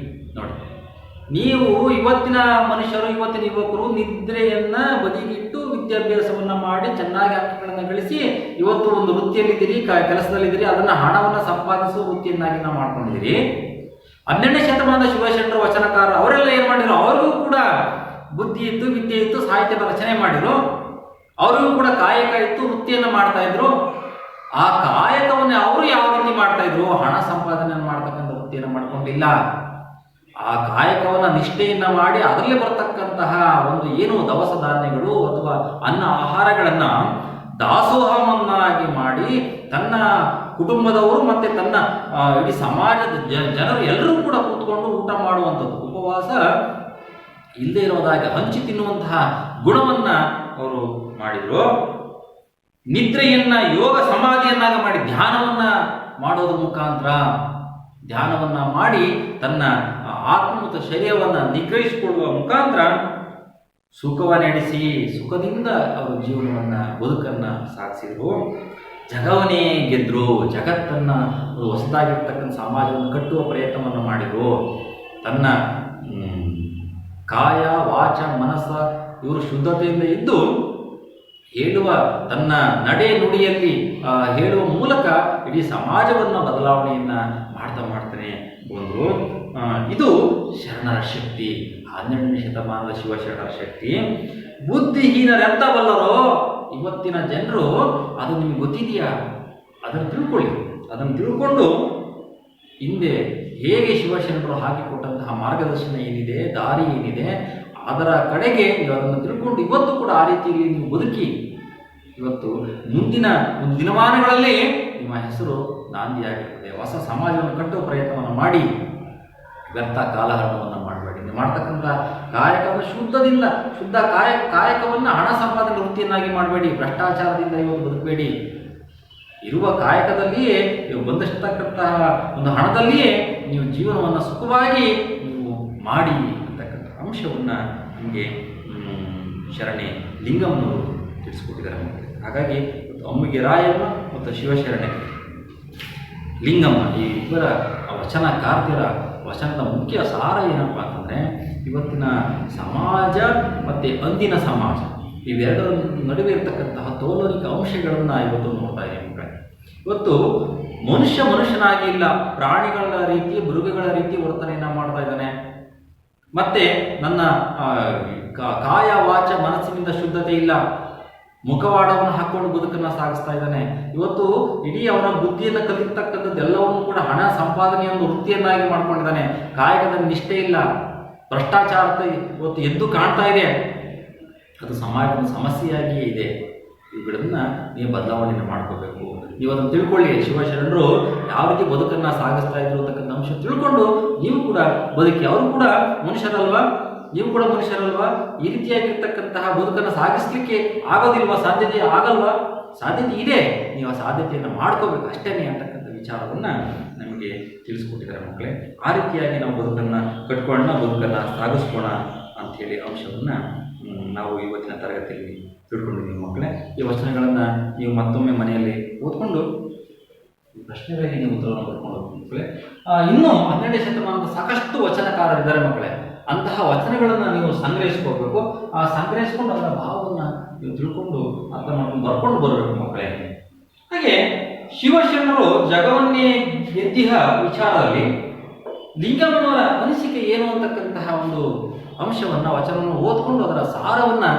ನೋಡಿ, ನೀವು ಇವತ್ತಿನ ಮನುಷ್ಯರು, ಇವತ್ತಿನ ಯುವಕರು ನಿದ್ರೆಯನ್ನ ಬದಿಗಿಟ್ಟು ವಿದ್ಯಾಭ್ಯಾಸವನ್ನ ಮಾಡಿ ಚೆನ್ನಾಗಿ ಅಂಕಗಳನ್ನು ಗಳಿಸಿ ಇವತ್ತು ಒಂದು ವೃತ್ತಿಯಲ್ಲಿದ್ದೀರಿ, ಕೆಲಸದಲ್ಲಿದ್ದೀರಿ, ಅದನ್ನ ಹಣವನ್ನ ಸಂಪಾದಿಸುವ ವೃತ್ತಿಯನ್ನಾಗಿ ನಾವು ಮಾಡ್ಕೊಂಡಿದ್ದೀರಿ. 12ನೇ ಶತಮಾನದ ಶಿವಶರಣರು, ವಚನಕಾರ, ಅವರೆಲ್ಲ ಏನ್ ಮಾಡಿದ್ರು? ಅವರಿಗೂ ಕೂಡ ಬುದ್ಧಿ ಇತ್ತು, ವಿದ್ಯೆ ಇತ್ತು, ಸಾಹಿತ್ಯದ ರಚನೆ ಮಾಡಿದ್ರು. ಅವರಿಗೂ ಕೂಡ ಕಾಯಕ ಇತ್ತು, ವೃತ್ತಿಯನ್ನ ಮಾಡ್ತಾ ಇದ್ರು. ಆ ಕಾಯಕವನ್ನ ಅವರು ಯಾವ ರೀತಿ ಮಾಡ್ತಾ ಇದ್ರು? ಹಣ ಸಂಪಾದನೆಯನ್ನು ಮಾಡ್ತಕ್ಕಂಥ ವೃತ್ತಿಯನ್ನು ಮಾಡ್ಕೊಂಡಿಲ್ಲ. ಆ ಕಾಯಕವನ್ನ ನಿಷ್ಠೆಯನ್ನ ಮಾಡಿ ಅದರಲ್ಲಿ ಬರ್ತಕ್ಕಂತಹ ಒಂದು ಏನು ದವಸ ಧಾನ್ಯಗಳು ಅಥವಾ ಅನ್ನ ಆಹಾರಗಳನ್ನ ದಾಸೋಹವನ್ನಾಗಿ ಮಾಡಿ ತನ್ನ ಕುಟುಂಬದವರು ಮತ್ತೆ ತನ್ನ ಇಡೀ ಸಮಾಜದ ಜನರು ಎಲ್ಲರೂ ಕೂಡ ಕೂತ್ಕೊಂಡು ಊಟ ಮಾಡುವಂಥದ್ದು, ಉಪವಾಸ ಇಲ್ಲದೆ ಇರೋದಾಗಿ ಹಂಚಿ ತಿನ್ನುವಂತಹ ಗುಣವನ್ನ ಅವರು ಮಾಡಿದ್ರು. ನಿದ್ರೆಯನ್ನ ಯೋಗ ಸಮಾಧಿಯನ್ನಾಗಿ ಮಾಡಿ ಧ್ಯಾನವನ್ನ ಮಾಡೋದ್ರ ಮುಖಾಂತರ, ಧ್ಯಾನವನ್ನ ಮಾಡಿ ತನ್ನ ಆತ್ಮ ಮತ್ತು ಶರೀರವನ್ನ ನಿಗ್ರಹಿಸಿಕೊಳ್ಳುವ ಮುಖಾಂತರ ಸುಖವ ನಡೆಸಿ ಸುಖದಿಂದ ಅವರು ಜೀವನವನ್ನ, ಬದುಕನ್ನ ಸಾಗಿಸಿದ್ರು. ಜಗವನ್ನೇ ಗೆದ್ರು, ಜಗತ್ತನ್ನ ಹೊಸದಾಗಿರ್ತಕ್ಕಂಥ ಸಮಾಜವನ್ನು ಕಟ್ಟುವ ಪ್ರಯತ್ನವನ್ನು ಮಾಡಿದ್ರು. ತನ್ನ ಕಾಯ, ವಾಚ, ಮನಸ್ಸ ಇವರು ಶುದ್ಧತೆಯಿಂದ ಇದ್ದು ಹೇಳುವ ತನ್ನ ನಡೆ ನುಡಿಯಲ್ಲಿ ಹೇಳುವ ಮೂಲಕ ಇಡೀ ಸಮಾಜವನ್ನು ಬದಲಾವಣೆಯನ್ನ ಮಾಡ್ತಾನೆ ಬಂದರು. ಇದು ಶರಣರ ಶಕ್ತಿ, 12ನೇ ಶತಮಾನದ ಶಿವಶರಣರ ಶಕ್ತಿ. ಬುದ್ಧಿಹೀನರೆಂತ ಬಲ್ಲರೋ ಇವತ್ತಿನ ಜನರು, ಅದು ನಿಮ್ಗೆ ಗೊತ್ತಿದೆಯಾ? ಅದನ್ನು ತಿಳ್ಕೊಳ್ಳಿ. ಅದನ್ನು ತಿಳ್ಕೊಂಡು ಹಿಂದೆ ಹೇಗೆ ಶಿವಶರಣರು ಹಾಕಿಕೊಟ್ಟಂತಹ ಮಾರ್ಗದರ್ಶನ ಏನಿದೆ, ದಾರಿ ಏನಿದೆ, ಅದರ ಕಡೆಗೆ ಅದನ್ನು ತಿಳ್ಕೊಂಡು ಇವತ್ತು ಕೂಡ ಆ ರೀತಿಯಲ್ಲಿ ನೀವು ಬದುಕಿ ಇವತ್ತು ಮುಂದಿನ ಒಂದು ದಿನಮಾನಗಳಲ್ಲಿ ನಿಮ್ಮ ಹೆಸರು ನಾಂದಿಯಾಗಿರ್ತದೆ. ಹೊಸ ಸಮಾಜವನ್ನು ಕಟ್ಟುವ ಪ್ರಯತ್ನವನ್ನು ಮಾಡಿ ವ್ಯರ್ಥ ಕಾಲಹರಣವನ್ನು ಮಾಡಬೇಡಿ. ನೀವು ಮಾಡ್ತಕ್ಕಂಥ ಕಾಯಕವನ್ನು ಶುದ್ಧ ಕಾಯಕವನ್ನು ಹಣ ಸಂಪಾದನೆ ವೃತ್ತಿಯನ್ನಾಗಿ ಮಾಡಬೇಡಿ. ಭ್ರಷ್ಟಾಚಾರದಿಂದ ಇವತ್ತು ಬದುಕಬೇಡಿ. ಇರುವ ಕಾಯಕದಲ್ಲಿಯೇ ನೀವು ಬಂದಷ್ಟಕ್ಕಂತಹ ಒಂದು ಹಣದಲ್ಲಿಯೇ ನೀವು ಜೀವನವನ್ನು ಸುಖವಾಗಿ ನೀವು ಮಾಡಿ ಅಂತಕ್ಕಂಥ ಅಂಶವನ್ನು ನಿಮಗೆ ಶರಣೆ ಲಿಂಗಮ್ಮನವರು ತಿಳಿಸ್ಕೊಟ್ಟಿದ್ದಾರೆ. ಹಾಗಾಗಿ ಅಮ್ಮಿಗೆ ರಾಯಮ್ಮ ಮತ್ತು ಶಿವಶರಣೆ ಲಿಂಗಮ್ಮ ಈ ಇಬ್ಬರ ವಚನಕಾರ್ತಿಯರ ವಚನದ ಮುಖ್ಯ ಸಾರ ಏನಪ್ಪ ಅಂತಂದರೆ, ಇವತ್ತಿನ ಸಮಾಜ ಮತ್ತು ಅಂದಿನ ಸಮಾಜ ಇವೆರಡರ ನಡುವೆ ಇರತಕ್ಕಂತಹ ತೌಲನಿಕ ಅಂಶಗಳನ್ನು ಇವತ್ತು ನೋಡ್ತಾ ಇದ್ದೀವಿ. ಇವತ್ತು ಮನುಷ್ಯನಾಗಿ ಇಲ್ಲ, ಪ್ರಾಣಿಗಳ ರೀತಿ, ಮೃಗಗಳ ರೀತಿ ವರ್ತನೆಯನ್ನು ಮಾಡ್ತಾ ಇದ್ದಾನೆ. ಮತ್ತೆ ನನ್ನ ಕಾಯ, ವಾಚ, ಮನಸ್ಸಿನಿಂದ ಶುದ್ಧತೆ ಇಲ್ಲ, ಮುಖವಾಡವನ್ನು ಹಾಕೊಂಡು ಬದುಕನ್ನು ಸಾಗಿಸ್ತಾ ಇದ್ದಾನೆ. ಇವತ್ತು ಇಡೀ ಅವನ ಬುದ್ಧಿಯನ್ನು ಕಲಿತಕ್ಕಂಥದ್ದು ಎಲ್ಲವನ್ನು ಕೂಡ ಹಣ ಸಂಪಾದನೆಯನ್ನು ವೃತ್ತಿಯನ್ನಾಗಿ ಮಾಡ್ಕೊಂಡಿದ್ದಾನೆ. ಕಾಯಕದ ನಿಷ್ಠೆ ಇಲ್ಲ, ಭ್ರಷ್ಟಾಚಾರ ಇವತ್ತು ಎದ್ದು ಕಾಣ್ತಾ ಇದೆ. ಅದು ಸಮಾಜದ ಸಮಸ್ಯೆಯಾಗಿಯೇ ಇದೆ. ಇವುಗಳನ್ನ ನೀವು ಬದಲಾವಣೆಯನ್ನು ಮಾಡ್ಕೋಬೇಕು. ನೀವು ಅದನ್ನು ತಿಳ್ಕೊಳ್ಳಿ. ಶಿವಶರಣರು ಯಾವ ರೀತಿ ಬದುಕನ್ನು ಸಾಗಿಸ್ತಾ ಇದ್ರು ಅಂತಕ್ಕಂಥ ಅಂಶ ತಿಳ್ಕೊಂಡು ನೀವು ಕೂಡ ಬದುಕಿ. ಅವರು ಕೂಡ ಮನುಷ್ಯರಲ್ವಾ, ನೀವು ಕೂಡ ಮನುಷ್ಯರಲ್ವಾ? ಈ ರೀತಿಯಾಗಿರ್ತಕ್ಕಂತಹ ಬದುಕನ್ನು ಸಾಗಿಸ್ಲಿಕ್ಕೆ ಆಗೋದಿಲ್ವಾ? ಸಾಧ್ಯತೆ ಆಗಲ್ವಾ? ಸಾಧ್ಯತೆ ಇದೆ. ನೀವು ಆ ಸಾಧ್ಯತೆಯನ್ನು ಮಾಡ್ಕೋಬೇಕು ಅಷ್ಟೇ ಅಂತಕ್ಕಂಥ ವಿಚಾರವನ್ನು ನಮಗೆ ತಿಳಿಸ್ಕೊಟ್ಟಿದ್ದಾರೆ ಮಕ್ಕಳೇ. ಆ ರೀತಿಯಾಗಿ ನಾವು ಬದುಕನ್ನು ಕಟ್ಕೊಳ್ಳೋಣ, ಬದುಕನ್ನು ಸಾಗಿಸ್ಕೋಣ ಅಂಥೇಳಿ ಅಂಶವನ್ನು ನಾವು ಇವತ್ತಿನ ತರಗತಿಯಲ್ಲಿ ತಿಳ್ಕೊಂಡಿದ್ದೀವಿ ಮಕ್ಕಳೇ. ಈ ವಚನಗಳನ್ನು ನೀವು ಮತ್ತೊಮ್ಮೆ ಮನೆಯಲ್ಲಿ ಓದ್ಕೊಂಡು ಈ ಪ್ರಶ್ನೆಗಳಿಗೆ ನೀವು ಉತ್ತರವನ್ನು ಬರ್ಕೊಂಡು ಹೋಗ್ತೀವಿ ಮಕ್ಕಳೇ. ಇನ್ನು 12ನೇ ಶತಮಾನದ ಸಾಕಷ್ಟು ವಚನಕಾರರಿದ್ದಾರೆ ಮಕ್ಕಳೇ. ಅಂತಹ ವಚನಗಳನ್ನು ನೀವು ಸಂಗ್ರಹಿಸ್ಕೋಬೇಕು. ಆ ಸಂಗ್ರಹಿಸ್ಕೊಂಡು ಅದರ ಭಾವವನ್ನು ನೀವು ತಿಳ್ಕೊಂಡು ಅರ್ಥ ಮಾಡ್ಕೊಂಡು ಬರ್ಕೊಂಡು ಬರಬೇಕು ಮಕ್ಕಳೇ. ಹಾಗೆ ಶಿವಶರಣರು ಜಗವನ್ನೇ ಗೆದ್ದಿಹ ವಿಚಾರದಲ್ಲಿ ಲಿಂಗಮ್ಮನವರ ಅನಿಸಿಕೆ ಏನು ಅಂತಕ್ಕಂತಹ ಒಂದು ಅಂಶವನ್ನು ವಚನವನ್ನು ಓದ್ಕೊಂಡು ಅದರ ಸಾರವನ್ನು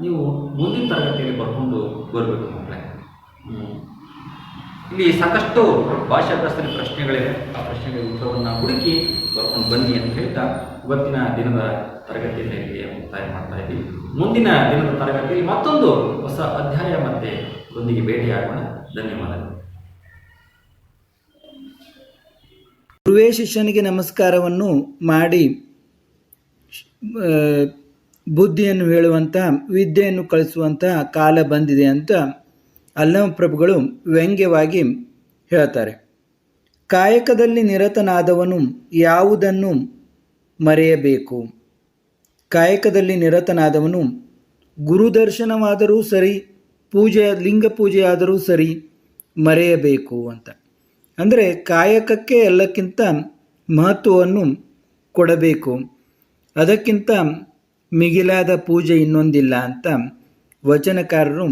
ನೀವು ಮುಂದಿನ ತರಗತಿಯಲ್ಲಿ ಬರ್ಕೊಂಡು ಬರಬೇಕು ಮಕ್ಕಳೇ. ಇಲ್ಲಿ ಸಾಕಷ್ಟು ಭಾಷಾಭ್ಯಾಸದಲ್ಲಿ ಪ್ರಶ್ನೆಗಳಿವೆ. ಆ ಪ್ರಶ್ನೆಗಳಿಗೆ ಉತ್ತರವನ್ನು ಹುಡುಕಿ ಬರ್ಕೊಂಡು ಬನ್ನಿ ಅಂತ ಹೇಳ್ತಾ ಇವತ್ತಿನ ದಿನದ ತರಗತಿಯನ್ನು ಇಲ್ಲಿಗೆ ಮುಕ್ತಾಯ ಮಾಡ್ತಾ ಇದ್ದೀವಿ. ಮುಂದಿನ ದಿನದ ತರಗತಿಯಲ್ಲಿ ಮತ್ತೊಂದು ಹೊಸ ಅಧ್ಯಾಯ ಮತ್ತೆ ಒಂದಿಗೆ ಭೇಟಿಯಾಗೋಣ. ಧನ್ಯವಾದಗಳು. ಗುರುವೇ ಶಿಷ್ಯನಿಗೆ ನಮಸ್ಕಾರವನ್ನು ಮಾಡಿ ಬುದ್ಧಿಯನ್ನು ಹೇಳುವಂಥ ವಿದ್ಯೆಯನ್ನು ಕಳಿಸುವಂಥ ಕಾಲ ಬಂದಿದೆ ಅಂತ ಅಲ್ಲಮ ಪ್ರಭುಗಳು ವ್ಯಂಗ್ಯವಾಗಿ ಹೇಳ್ತಾರೆ. ಕಾಯಕದಲ್ಲಿ ನಿರತನಾದವನು ಯಾವುದನ್ನು ಮರೆಯಬೇಕು? ಕಾಯಕದಲ್ಲಿ ನಿರತನಾದವನು ಗುರುದರ್ಶನವಾದರೂ ಸರಿ, ಲಿಂಗ ಪೂಜೆಯಾದರೂ ಸರಿ ಮರೆಯಬೇಕು ಅಂತ. ಅಂದರೆ ಕಾಯಕಕ್ಕೆ ಎಲ್ಲಕ್ಕಿಂತ ಮಹತ್ವವನ್ನು ಕೊಡಬೇಕು, ಅದಕ್ಕಿಂತ ಮಿಗಿಲಾದ ಪೂಜೆ ಇನ್ನೊಂದಿಲ್ಲ ಅಂತ ವಚನಕಾರರು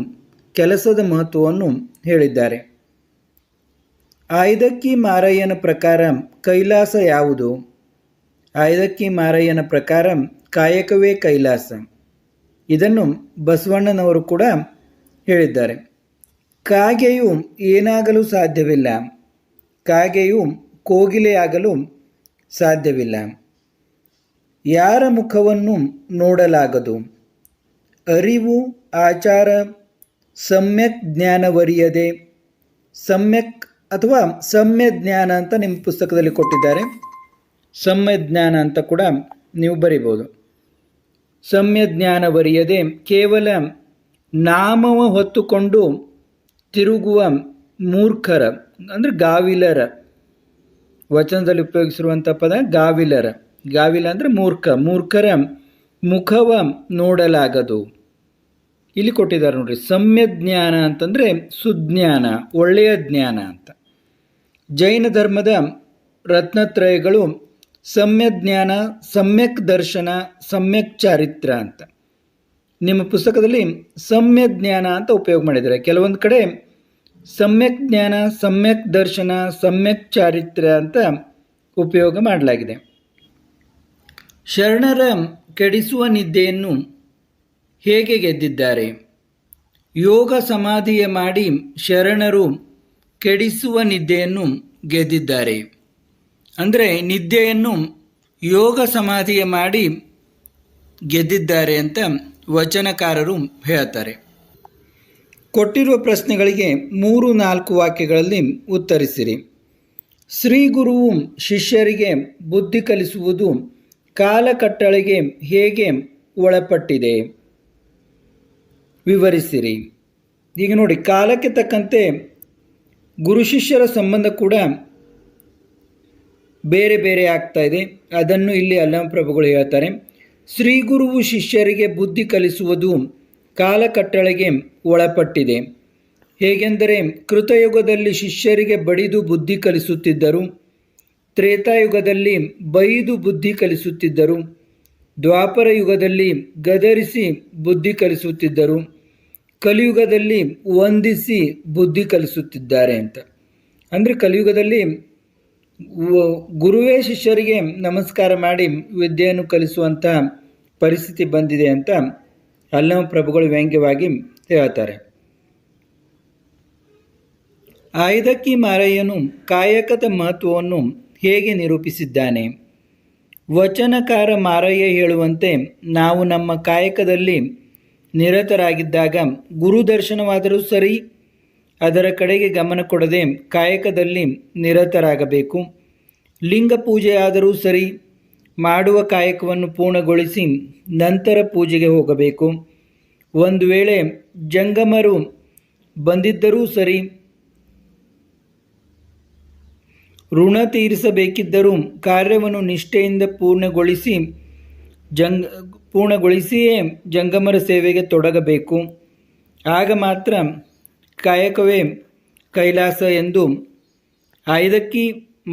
ಕೆಲಸದ ಮಹತ್ವವನ್ನು ಹೇಳಿದ್ದಾರೆ. ಆಯ್ದಕ್ಕಿ ಮಾರಯ್ಯನ ಪ್ರಕಾರ ಕೈಲಾಸ ಯಾವುದು? ಆಯ್ದಕ್ಕಿ ಮಾರಯ್ಯನ ಪ್ರಕಾರ ಕಾಯಕವೇ ಕೈಲಾಸ. ಇದನ್ನು ಬಸವಣ್ಣನವರು ಕೂಡ ಹೇಳಿದ್ದಾರೆ. ಕಾಗೆಯು ಏನಾಗಲು ಸಾಧ್ಯವಿಲ್ಲ, ಕಾಗೆಯು ಕೋಗಿಲೆಯಾಗಲು ಸಾಧ್ಯವಿಲ್ಲ. ಯಾರ ಮುಖವನ್ನು ನೋಡಲಾಗದು? ಅರಿವು ಆಚಾರ ಸಮ್ಯಕ್ ಜ್ಞಾನವರಿಯದೆ, ಸಮ್ಯಕ್ ಅಥವಾ ಸಮ್ಯ ಜ್ಞಾನ ಅಂತ ನಿಮ್ಮ ಪುಸ್ತಕದಲ್ಲಿ ಕೊಟ್ಟಿದ್ದಾರೆ. ಸಮ್ಯ ಜ್ಞಾನ ಅಂತ ಕೂಡ ನೀವು ಬರಿಬೋದು. ಸಮ್ಯ ಜ್ಞಾನವರಿಯದೆ ಕೇವಲ ನಾಮವ ಹೊತ್ತುಕೊಂಡು ತಿರುಗುವ ಮೂರ್ಖರ, ಅಂದರೆ ಗಾವಿಲರ, ವಚನದಲ್ಲಿ ಉಪಯೋಗಿಸಿರುವಂಥ ಪದ ಗಾವಿಲರ. ಗಾವಿಲ ಅಂದರೆ ಮೂರ್ಖ, ಮೂರ್ಖರ ಮುಖವ ನೋಡಲಾಗದು. ಇಲ್ಲಿ ಕೊಟ್ಟಿದ್ದಾರೆ ನೋಡ್ರಿ, ಸಮ್ಯ ಜ್ಞಾನ ಅಂತಂದರೆ ಸುಜ್ಞಾನ, ಒಳ್ಳೆಯ ಜ್ಞಾನ ಅಂತ. ಜೈನ ಧರ್ಮದ ರತ್ನತ್ರಯಗಳು ಸಮ್ಯ ಜ್ಞಾನ, ಸಮ್ಯಕ್ ದರ್ಶನ, ಸಮ್ಯಕ್ ಚಾರಿತ್ರ ಅಂತ. ನಿಮ್ಮ ಪುಸ್ತಕದಲ್ಲಿ ಸಮ್ಯ ಜ್ಞಾನ ಅಂತ ಉಪಯೋಗ ಮಾಡಿದ್ದಾರೆ. ಕೆಲವೊಂದು ಕಡೆ ಸಮ್ಯಕ್ ಜ್ಞಾನ, ಸಮ್ಯಕ್ ದರ್ಶನ, ಸಮ್ಯಕ್ ಚಾರಿತ್ರ್ಯ ಅಂತ ಉಪಯೋಗ ಮಾಡಲಾಗಿದೆ. ಶರಣರ ಕೆಡಿಸುವ ನಿದ್ದೆಯನ್ನು ಹೇಗೆ ಗೆದ್ದಿದ್ದಾರೆ? ಯೋಗ ಸಮಾಧಿಯ ಮಾಡಿ ಶರಣರು ಕೆಡಿಸುವ ನಿದ್ದೆಯನ್ನು ಗೆದ್ದಿದ್ದಾರೆ. ಅಂದರೆ ನಿದ್ದೆಯನ್ನು ಯೋಗ ಸಮಾಧಿಯ ಮಾಡಿ ಗೆದ್ದಿದ್ದಾರೆ ಅಂತ ವಚನಕಾರರು ಹೇಳ್ತಾರೆ. ಕೊಟ್ಟಿರುವ ಪ್ರಶ್ನೆಗಳಿಗೆ 3-4 ವಾಕ್ಯಗಳಲ್ಲಿ ಉತ್ತರಿಸಿರಿ. ಶ್ರೀ ಗುರುವು ಶಿಷ್ಯರಿಗೆ ಬುದ್ಧಿ ಕಲಿಸುವುದು ಕಾಲಕಟ್ಟಳೆಗೆ ಹೇಗೆ ಒಳಪಟ್ಟಿದೆ? ವಿವರಿಸಿರಿ. ಈಗ ನೋಡಿ, ಕಾಲಕ್ಕೆ ತಕ್ಕಂತೆ ಗುರು ಶಿಷ್ಯರ ಸಂಬಂಧ ಕೂಡ ಬೇರೆ ಬೇರೆ ಆಗ್ತಾ ಇದೆ. ಅದನ್ನು ಇಲ್ಲಿ ಅಲ್ಲಮ ಪ್ರಭುಗಳು ಹೇಳ್ತಾರೆ. ಶ್ರೀ ಗುರುವು ಶಿಷ್ಯರಿಗೆ ಬುದ್ಧಿ ಕಲಿಸುವುದು ಕಾಲಕಟ್ಟಳೆಗೆ ಒಳಪಟ್ಟಿದೆ. ಹೇಗೆಂದರೆ ಕೃತಯುಗದಲ್ಲಿ ಶಿಷ್ಯರಿಗೆ ಬಡಿದು ಬುದ್ಧಿ ಕಲಿಸುತ್ತಿದ್ದರು, ತ್ರೇತಾಯುಗದಲ್ಲಿ ಬೈದು ಬುದ್ಧಿ ಕಲಿಸುತ್ತಿದ್ದರು, ದ್ವಾಪರ ಯುಗದಲ್ಲಿ ಗದರಿಸಿ ಬುದ್ಧಿ ಕಲಿಸುತ್ತಿದ್ದರು, ಕಲಿಯುಗದಲ್ಲಿ ವಂದಿಸಿ ಬುದ್ಧಿ ಕಲಿಸುತ್ತಿದ್ದಾರೆ ಅಂತ. ಅಂದರೆ ಕಲಿಯುಗದಲ್ಲಿ ಗುರುವೇ ಶಿಷ್ಯರಿಗೆ ನಮಸ್ಕಾರ ಮಾಡಿ ವಿದ್ಯೆಯನ್ನು ಕಲಿಸುವಂಥ ಪರಿಸ್ಥಿತಿ ಬಂದಿದೆ ಅಂತ ಅಲ್ಲಮ ಪ್ರಭುಗಳು ವ್ಯಂಗ್ಯವಾಗಿ ಹೇಳ್ತಾರೆ. ಆಯ್ದಕ್ಕಿ ಮಾರಯ್ಯನು ಕಾಯಕದ ಮಹತ್ವವನ್ನು ಹೇಗೆ ನಿರೂಪಿಸಿದ್ದಾನೆ? ವಚನಕಾರ ಮಾರಯ್ಯ ಹೇಳುವಂತೆ ನಾವು ನಮ್ಮ ಕಾಯಕದಲ್ಲಿ ನಿರತರಾಗಿದ್ದಾಗ ಗುರುದರ್ಶನವಾದರೂ ಸರಿ, ಅದರ ಕಡೆಗೆ ಗಮನ ಕೊಡದೆ ಕಾಯಕದಲ್ಲಿ ನಿರತರಾಗಬೇಕು. ಲಿಂಗ ಪೂಜೆಯಾದರೂ ಸರಿ, ಮಾಡುವ ಕಾಯಕವನ್ನು ಪೂರ್ಣಗೊಳಿಸಿ ನಂತರ ಪೂಜೆಗೆ ಹೋಗಬೇಕು. ಒಂದು ವೇಳೆ ಜಂಗಮರು ಬಂದಿದ್ದರೂ ಸರಿ, ಋಣ ತೀರಿಸಬೇಕಿದ್ದರೂ ಕಾರ್ಯವನ್ನು ನಿಷ್ಠೆಯಿಂದ ಪೂರ್ಣಗೊಳಿಸಿಯೇ ಜಂಗಮರ ಸೇವೆಗೆ ತೊಡಗಬೇಕು. ಆಗ ಮಾತ್ರ ಕಾಯಕವೇ ಕೈಲಾಸ ಎಂದು ಐದಕ್ಕಿ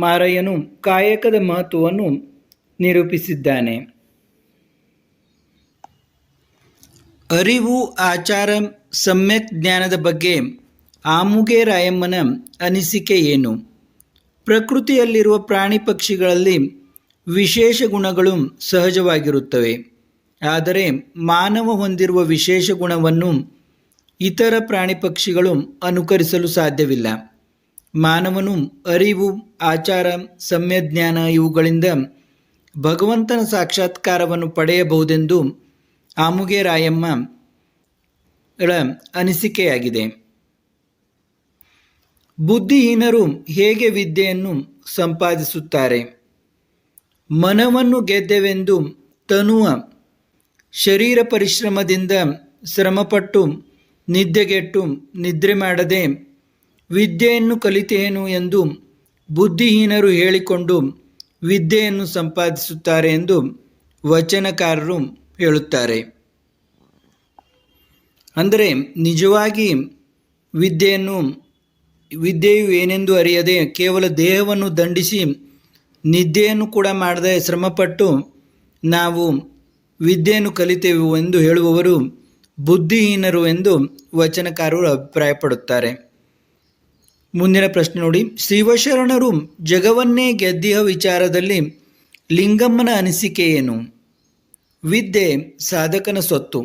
ಮಾರಯ್ಯನು ಕಾಯಕದ ಮಹತ್ವವನ್ನು ನಿರೂಪಿಸಿದ್ದಾನೆ. ಅರಿವು, ಆಚಾರ, ಸಮ್ಯಕ್ ಜ್ಞಾನದ ಬಗ್ಗೆ ಆಮುಗೆ ರಾಯಮ್ಮನ ಅನಿಸಿಕೆ ಏನು? ಪ್ರಕೃತಿಯಲ್ಲಿರುವ ಪ್ರಾಣಿ ಪಕ್ಷಿಗಳಲ್ಲಿ ವಿಶೇಷ ಗುಣಗಳು ಸಹಜವಾಗಿರುತ್ತವೆ. ಆದರೆ ಮಾನವ ಹೊಂದಿರುವ ವಿಶೇಷ ಗುಣವನ್ನು ಇತರ ಪ್ರಾಣಿ ಪಕ್ಷಿಗಳು ಅನುಕರಿಸಲು ಸಾಧ್ಯವಿಲ್ಲ. ಮಾನವನು ಅರಿವು, ಆಚಾರ, ಸಮ್ಯಜ್ಞಾನ ಇವುಗಳಿಂದ ಭಗವಂತನ ಸಾಕ್ಷಾತ್ಕಾರವನ್ನು ಪಡೆಯಬಹುದೆಂದು ಆಮುಗೆ ರಾಯಮ್ಮಳ ಅನಿಸಿಕೆಯಾಗಿದೆ. ಬುದ್ಧಿಹೀನರು ಹೇಗೆ ವಿದ್ಯೆಯನ್ನು ಸಂಪಾದಿಸುತ್ತಾರೆ? ಮನವನ್ನು ಗೆದ್ದೆವೆಂದು ತನುವ ಶರೀರ ಪರಿಶ್ರಮದಿಂದ ಶ್ರಮಪಟ್ಟು ನಿದ್ದೆಗೆಟ್ಟು ನಿದ್ರೆ ಮಾಡದೆ ವಿದ್ಯೆಯನ್ನು ಕಲಿತೇನು ಎಂದು ಬುದ್ಧಿಹೀನರು ಹೇಳಿಕೊಂಡು ವಿದ್ಯೆಯನ್ನು ಸಂಪಾದಿಸುತ್ತಾರೆ ಎಂದು ವಚನಕಾರರು ಹೇಳುತ್ತಾರೆ. ಅಂದರೆ ನಿಜವಾಗಿ ವಿದ್ಯೆಯು ಏನೆಂದು ಅರಿಯದೆ ಕೇವಲ ದೇಹವನ್ನು ದಂಡಿಸಿ ನಿದ್ದೆಯನ್ನು ಕೂಡ ಮಾಡದೆ ಶ್ರಮಪಟ್ಟು ನಾವು ವಿದ್ಯೆಯನ್ನು ಕಲಿತೇವೆ ಎಂದು ಹೇಳುವವರು ಬುದ್ಧಿಹೀನರು ಎಂದು ವಚನಕಾರರು ಅಭಿಪ್ರಾಯಪಡುತ್ತಾರೆ. ಮುಂದಿನ ಪ್ರಶ್ನೆ ನೋಡಿ. ಶಿವಶರಣರು ಜಗವನ್ನೇ ಗೆದ್ದಿಹ ವಿಚಾರದಲ್ಲಿ ಲಿಂಗಮ್ಮನ ಅನಿಸಿಕೆ ಏನು? ವಿದ್ಯೆ ಸಾಧಕನ ಸೊತ್ತು.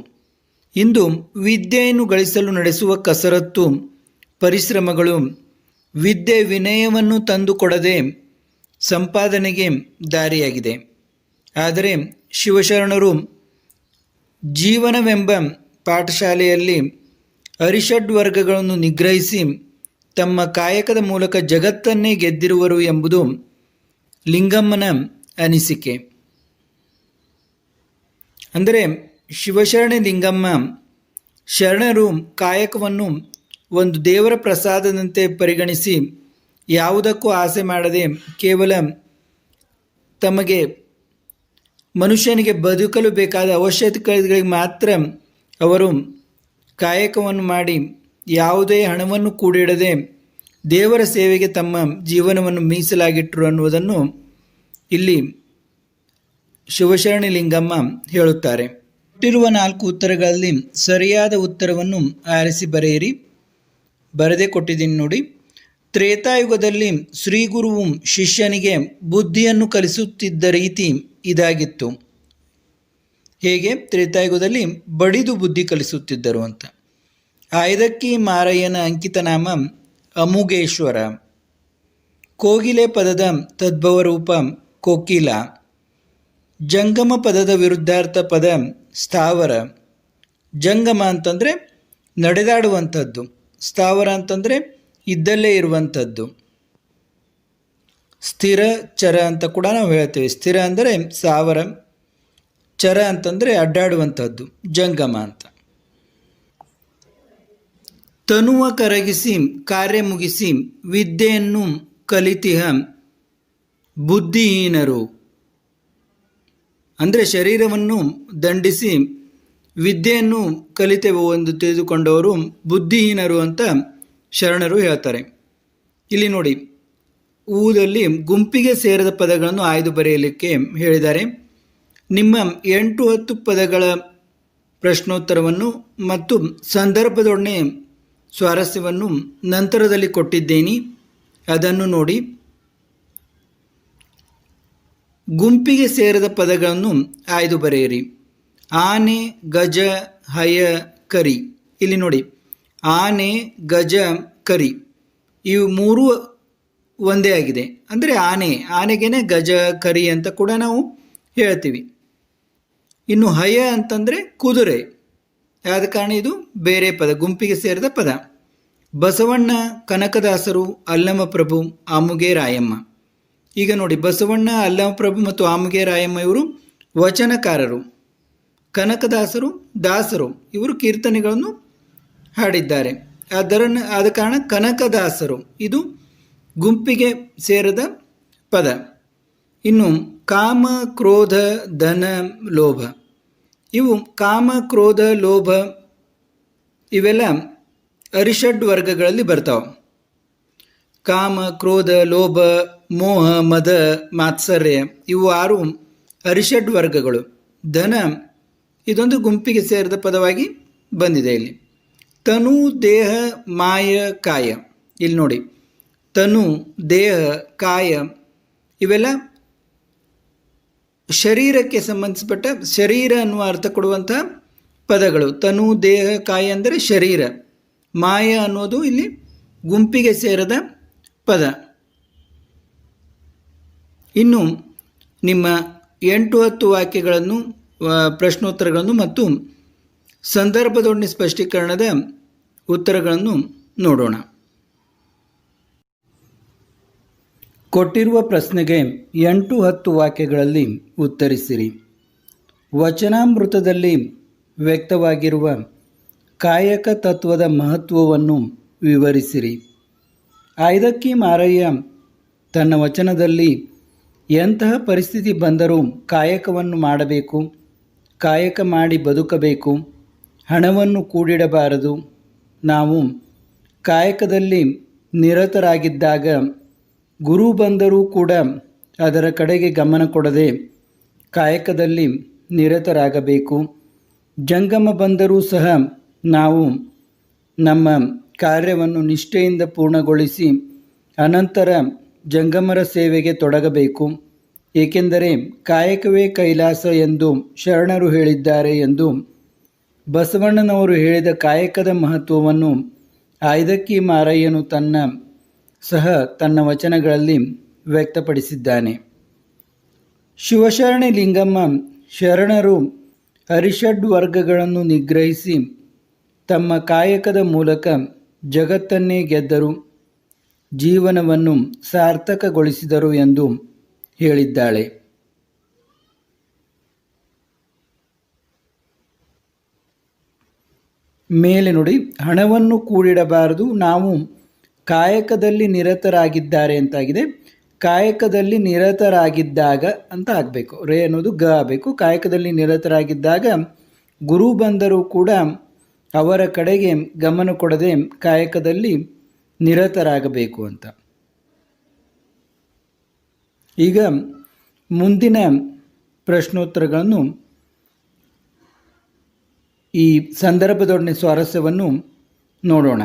ಇಂದು ವಿದ್ಯೆಯನ್ನು ಗಳಿಸಲು ನಡೆಸುವ ಕಸರತ್ತು, ಪರಿಶ್ರಮಗಳು ವಿದ್ಯೆ ವಿನಯವನ್ನು ತಂದುಕೊಡದೆ ಸಂಪಾದನೆಗೆ ದಾರಿಯಾಗಿದೆ. ಆದರೆ ಶಿವಶರಣರು ಜೀವನವೆಂಬ ಪಾಠಶಾಲೆಯಲ್ಲಿ ಅರಿಷಡ್ ವರ್ಗಗಳನ್ನು ನಿಗ್ರಹಿಸಿ ತಮ್ಮ ಕಾಯಕದ ಮೂಲಕ ಜಗತ್ತನ್ನೇ ಗೆದ್ದಿರುವರು ಎಂಬುದು ಲಿಂಗಮ್ಮನ ಅನಿಸಿಕೆ. ಅಂದರೆ ಶಿವಶರಣ ಲಿಂಗಮ್ಮ ಶರಣರು ಕಾಯಕವನ್ನು ಒಂದು ದೇವರ ಪ್ರಸಾದದಂತೆ ಪರಿಗಣಿಸಿ ಯಾವುದಕ್ಕೂ ಆಸೆ ಮಾಡದೆ ಕೇವಲ ತಮಗೆ ಮನುಷ್ಯನಿಗೆ ಬದುಕಲು ಬೇಕಾದ ಅವಶ್ಯಕತೆಗಳಿಗೆ ಮಾತ್ರ ಅವರು ಕಾಯಕವನ್ನು ಮಾಡಿ ಯಾವುದೇ ಹಣವನ್ನು ಕೂಡಿಡದೆ ದೇವರ ಸೇವೆಗೆ ತಮ್ಮ ಜೀವನವನ್ನು ಮೀಸಲಾಗಿಟ್ಟರು ಅನ್ನುವುದನ್ನು ಇಲ್ಲಿ ಶಿವಶರಣಿ ಲಿಂಗಮ್ಮ ಹೇಳುತ್ತಾರೆ. ಕೊಟ್ಟಿರುವ 4 ಉತ್ತರಗಳಲ್ಲಿ ಸರಿಯಾದ ಉತ್ತರವನ್ನು ಆರಿಸಿ ಬರೆಯಿರಿ. ಬರೆದೇ ಕೊಟ್ಟಿದ್ದೀನಿ ನೋಡಿ. ತ್ರೇತಾಯುಗದಲ್ಲಿ ಶ್ರೀಗುರುವು ಶಿಷ್ಯನಿಗೆ ಬುದ್ಧಿಯನ್ನು ಕಲಿಸುತ್ತಿದ್ದ ರೀತಿ ಇದಾಗಿತ್ತು. ಹೇಗೆ? ತ್ರೇತಾಯುಗದಲ್ಲಿ ಬಡಿದು ಬುದ್ಧಿ ಕಲಿಸುತ್ತಿದ್ದರು ಅಂತ. ಐದಕ್ಕಿ ಮಾರಯ್ಯನ ಅಂಕಿತನಾಮ ಅಮುಗೇಶ್ವರ. ಕೋಗಿಲೆ ಪದದ ತದ್ಭವ ರೂಪ ಕೋಕಿಲ. ಜಂಗಮ ಪದದ ವಿರುದ್ಧಾರ್ಥ ಪದ ಸ್ಥಾವರ. ಜಂಗಮ ಅಂತಂದರೆ ನಡೆದಾಡುವಂಥದ್ದು, ಸ್ಥಾವರ ಅಂತಂದರೆ ಇದ್ದಲ್ಲೇ ಇರುವಂಥದ್ದು. ಸ್ಥಿರ, ಚರ ಅಂತ ಕೂಡ ನಾವು ಹೇಳ್ತೇವೆ. ಸ್ಥಿರ ಅಂದರೆ ಸ್ಥಾವರ, ಚರ ಅಂತಂದರೆ ಅಡ್ಡಾಡುವಂಥದ್ದು, ಜಂಗಮ ಅಂತ. ತನುವ ಕರಗಿಸಿ ಕಾರ್ಯ ಮುಗಿಸಿ ವಿದ್ಯೆಯನ್ನು ಕಲಿತಿಹ ಬುದ್ಧಿಹೀನರು. ಅಂದರೆ ಶರೀರವನ್ನು ದಂಡಿಸಿ ವಿದ್ಯೆಯನ್ನು ಕಲಿತೇವೆ ಎಂದು ತಿಳಿದುಕೊಂಡವರು ಬುದ್ಧಿಹೀನರು ಅಂತ ಶರಣರು ಹೇಳ್ತಾರೆ. ಇಲ್ಲಿ ನೋಡಿ, ಊದಲ್ಲಿ ಗುಂಪಿಗೆ ಸೇರಿದ ಪದಗಳನ್ನು ಆಯ್ದು ಬರೆಯಲಿಕ್ಕೆ ಹೇಳಿದ್ದಾರೆ. ನಿಮ್ಮ 8-10 ಪದಗಳ ಪ್ರಶ್ನೋತ್ತರವನ್ನು ಮತ್ತು ಸಂದರ್ಭದೊಡನೆ ಸ್ವಾರಸ್ಯವನ್ನು ನಂತರದಲ್ಲಿ ಕೊಟ್ಟಿದ್ದೇನೆ, ಅದನ್ನು ನೋಡಿ. ಗುಂಪಿಗೆ ಸೇರಿದ ಪದಗಳನ್ನು ಆಯ್ದು ಬರೆಯಿರಿ. ಆನೆ, ಗಜ, ಹಯ, ಕರಿ. ಇಲ್ಲಿ ನೋಡಿ, ಆನೆ, ಗಜ, ಕರಿ ಇವು 3 ಒಂದೇ ಆಗಿದೆ. ಅಂದರೆ ಆನೆಗೇನೆ ಗಜ, ಕರಿ ಅಂತ ಕೂಡ ನಾವು ಹೇಳ್ತೀವಿ. ಇನ್ನು ಹಯ ಅಂತಂದರೆ ಕುದುರೆ, ಆದ ಕಾರಣ ಇದು ಬೇರೆ ಪದ, ಗುಂಪಿಗೆ ಸೇರಿದ ಪದ. ಬಸವಣ್ಣ, ಕನಕದಾಸರು, ಅಲ್ಲಮಪ್ರಭು, ಆಮುಗೆ ರಾಯಮ್ಮ. ಈಗ ನೋಡಿ, ಬಸವಣ್ಣ, ಅಲ್ಲಮಪ್ರಭು ಮತ್ತು ಆಮುಗೆ ರಾಯಮ್ಮ ಇವರು ವಚನಕಾರರು. ಕನಕದಾಸರು, ದಾಸರು ಇವರು ಕೀರ್ತನೆಗಳನ್ನು ಹಾಡಿದ್ದಾರೆ. ಆದ ಕಾರಣ ಕನಕದಾಸರು ಇದು ಗುಂಪಿಗೆ ಸೇರಿದ ಪದ. ಇನ್ನು ಕಾಮ, ಕ್ರೋಧ, ಧನ, ಲೋಭ ಇವು ಕಾಮ, ಕ್ರೋಧ, ಲೋಭ ಇವೆಲ್ಲ ಅರಿಷಡ್ ವರ್ಗಗಳಲ್ಲಿ ಬರ್ತಾವೆ. ಕಾಮ, ಕ್ರೋಧ, ಲೋಭ, ಮೋಹ, ಮದ, ಮಾತ್ಸರ್ಯ ಇವು 6 ಅರಿಷಡ್ ವರ್ಗಗಳು. ಧನ ಇದೊಂದು ಗುಂಪಿಗೆ ಸೇರಿದ ಪದವಾಗಿ ಬಂದಿದೆ ಇಲ್ಲಿ. ತನು, ದೇಹ, ಮಾಯ, ಕಾಯ. ಇಲ್ಲಿ ನೋಡಿ, ತನು, ದೇಹ, ಕಾಯ ಇವೆಲ್ಲ ಶರೀರಕ್ಕೆ ಸಂಬಂಧಿಸಿಪಟ್ಟ, ಶರೀರ ಅನ್ನುವ ಅರ್ಥ ಕೊಡುವಂತಹ ಪದಗಳು. ತನು, ದೇಹ, ಕಾಯ ಅಂದರೆ ಶರೀರ. ಮಾಯ ಅನ್ನೋದು ಇಲ್ಲಿ ಗುಂಪಿಗೆ ಸೇರದ ಪದ. ಇನ್ನು ನಿಮ್ಮ 8-10 ವಾಕ್ಯಗಳನ್ನು, ಪ್ರಶ್ನೋತ್ತರಗಳನ್ನು ಮತ್ತು ಸಂದರ್ಭದೊಡನೆ ಸ್ಪಷ್ಟೀಕರಣದ ಉತ್ತರಗಳನ್ನು ನೋಡೋಣ. ಕೊಟ್ಟಿರುವ ಪ್ರಶ್ನೆಗೆ 8-10 ವಾಕ್ಯಗಳಲ್ಲಿ ಉತ್ತರಿಸಿರಿ. ವಚನಾಮೃತದಲ್ಲಿ ವ್ಯಕ್ತವಾಗಿರುವ ಕಾಯಕ ತತ್ವದ ಮಹತ್ವವನ್ನು ವಿವರಿಸಿರಿ. ಐದಕ್ಕಿ ಮಾರಯ್ಯ ತನ್ನ ವಚನದಲ್ಲಿ ಎಂತಹ ಪರಿಸ್ಥಿತಿ ಬಂದರೂ ಕಾಯಕವನ್ನು ಮಾಡಬೇಕು, ಕಾಯಕ ಮಾಡಿ ಬದುಕಬೇಕು, ಹಣವನ್ನು ಕೂಡಿಡಬಾರದು, ನಾವು ಕಾಯಕದಲ್ಲಿ ನಿರತರಾಗಿದ್ದಾಗ ಗುರು ಬಂದರೂ ಕೂಡ ಅದರ ಕಡೆಗೆ ಗಮನ ಕೊಡದೆ ಕಾಯಕದಲ್ಲಿ ನಿರತರಾಗಬೇಕು, ಜಂಗಮ ಬಂದರೂ ಸಹ ನಾವು ನಮ್ಮ ಕಾರ್ಯವನ್ನು ನಿಷ್ಠೆಯಿಂದ ಪೂರ್ಣಗೊಳಿಸಿ ಅನಂತರ ಜಂಗಮರ ಸೇವೆಗೆ ತೊಡಗಬೇಕು. ಏಕೆಂದರೆ ಕಾಯಕವೇ ಕೈಲಾಸ ಎಂದು ಶರಣರು ಹೇಳಿದ್ದಾರೆ ಎಂದು ಬಸವಣ್ಣನವರು ಹೇಳಿದ ಕಾಯಕದ ಮಹತ್ವವನ್ನು ಐದಕ್ಕಿ ಮಾರಯ್ಯನು ತನ್ನ ವಚನಗಳಲ್ಲಿ ವ್ಯಕ್ತಪಡಿಸಿದ್ದಾನೆ. ಶಿವಶರಣೆ ಲಿಂಗಮ್ಮ ಶರಣರು ಅರಿಷಡ್ ವರ್ಗಗಳನ್ನು ನಿಗ್ರಹಿಸಿ ತಮ್ಮ ಕಾಯಕದ ಮೂಲಕ ಜಗತ್ತನ್ನೇ ಗೆದ್ದರು, ಜೀವನವನ್ನು ಸಾರ್ಥಕಗೊಳಿಸಿದರು ಎಂದು ಹೇಳಿದ್ದಾಳೆ. ಮೇಲೆ ನೋಡಿ, ಹಣವನ್ನು ಕೂಡಿಡಬಾರದು, ನಾವು ಕಾಯಕದಲ್ಲಿ ನಿರತರಾಗಿದ್ದಾರೆ ಅಂತಾಗಿದೆ. ಕಾಯಕದಲ್ಲಿ ನಿರತರಾಗಿದ್ದಾಗ ಅಂತ ಆಗಬೇಕು, ರೇ ಅನ್ನೋದು ಗ ಆಗಬೇಕು. ಕಾಯಕದಲ್ಲಿ ನಿರತರಾಗಿದ್ದಾಗ ಗುರು ಬಂದರೂ ಕೂಡ ಅವರ ಕಡೆಗೆ ಗಮನ ಕೊಡದೆ ಕಾಯಕದಲ್ಲಿ ನಿರತರಾಗಬೇಕು ಅಂತ. ಈಗ ಮುಂದಿನ ಪ್ರಶ್ನೋತ್ತರಗಳನ್ನು, ಈ ಸಂದರ್ಭದೊಡನೆ ಸ್ವಾರಸ್ಯವನ್ನು ನೋಡೋಣ.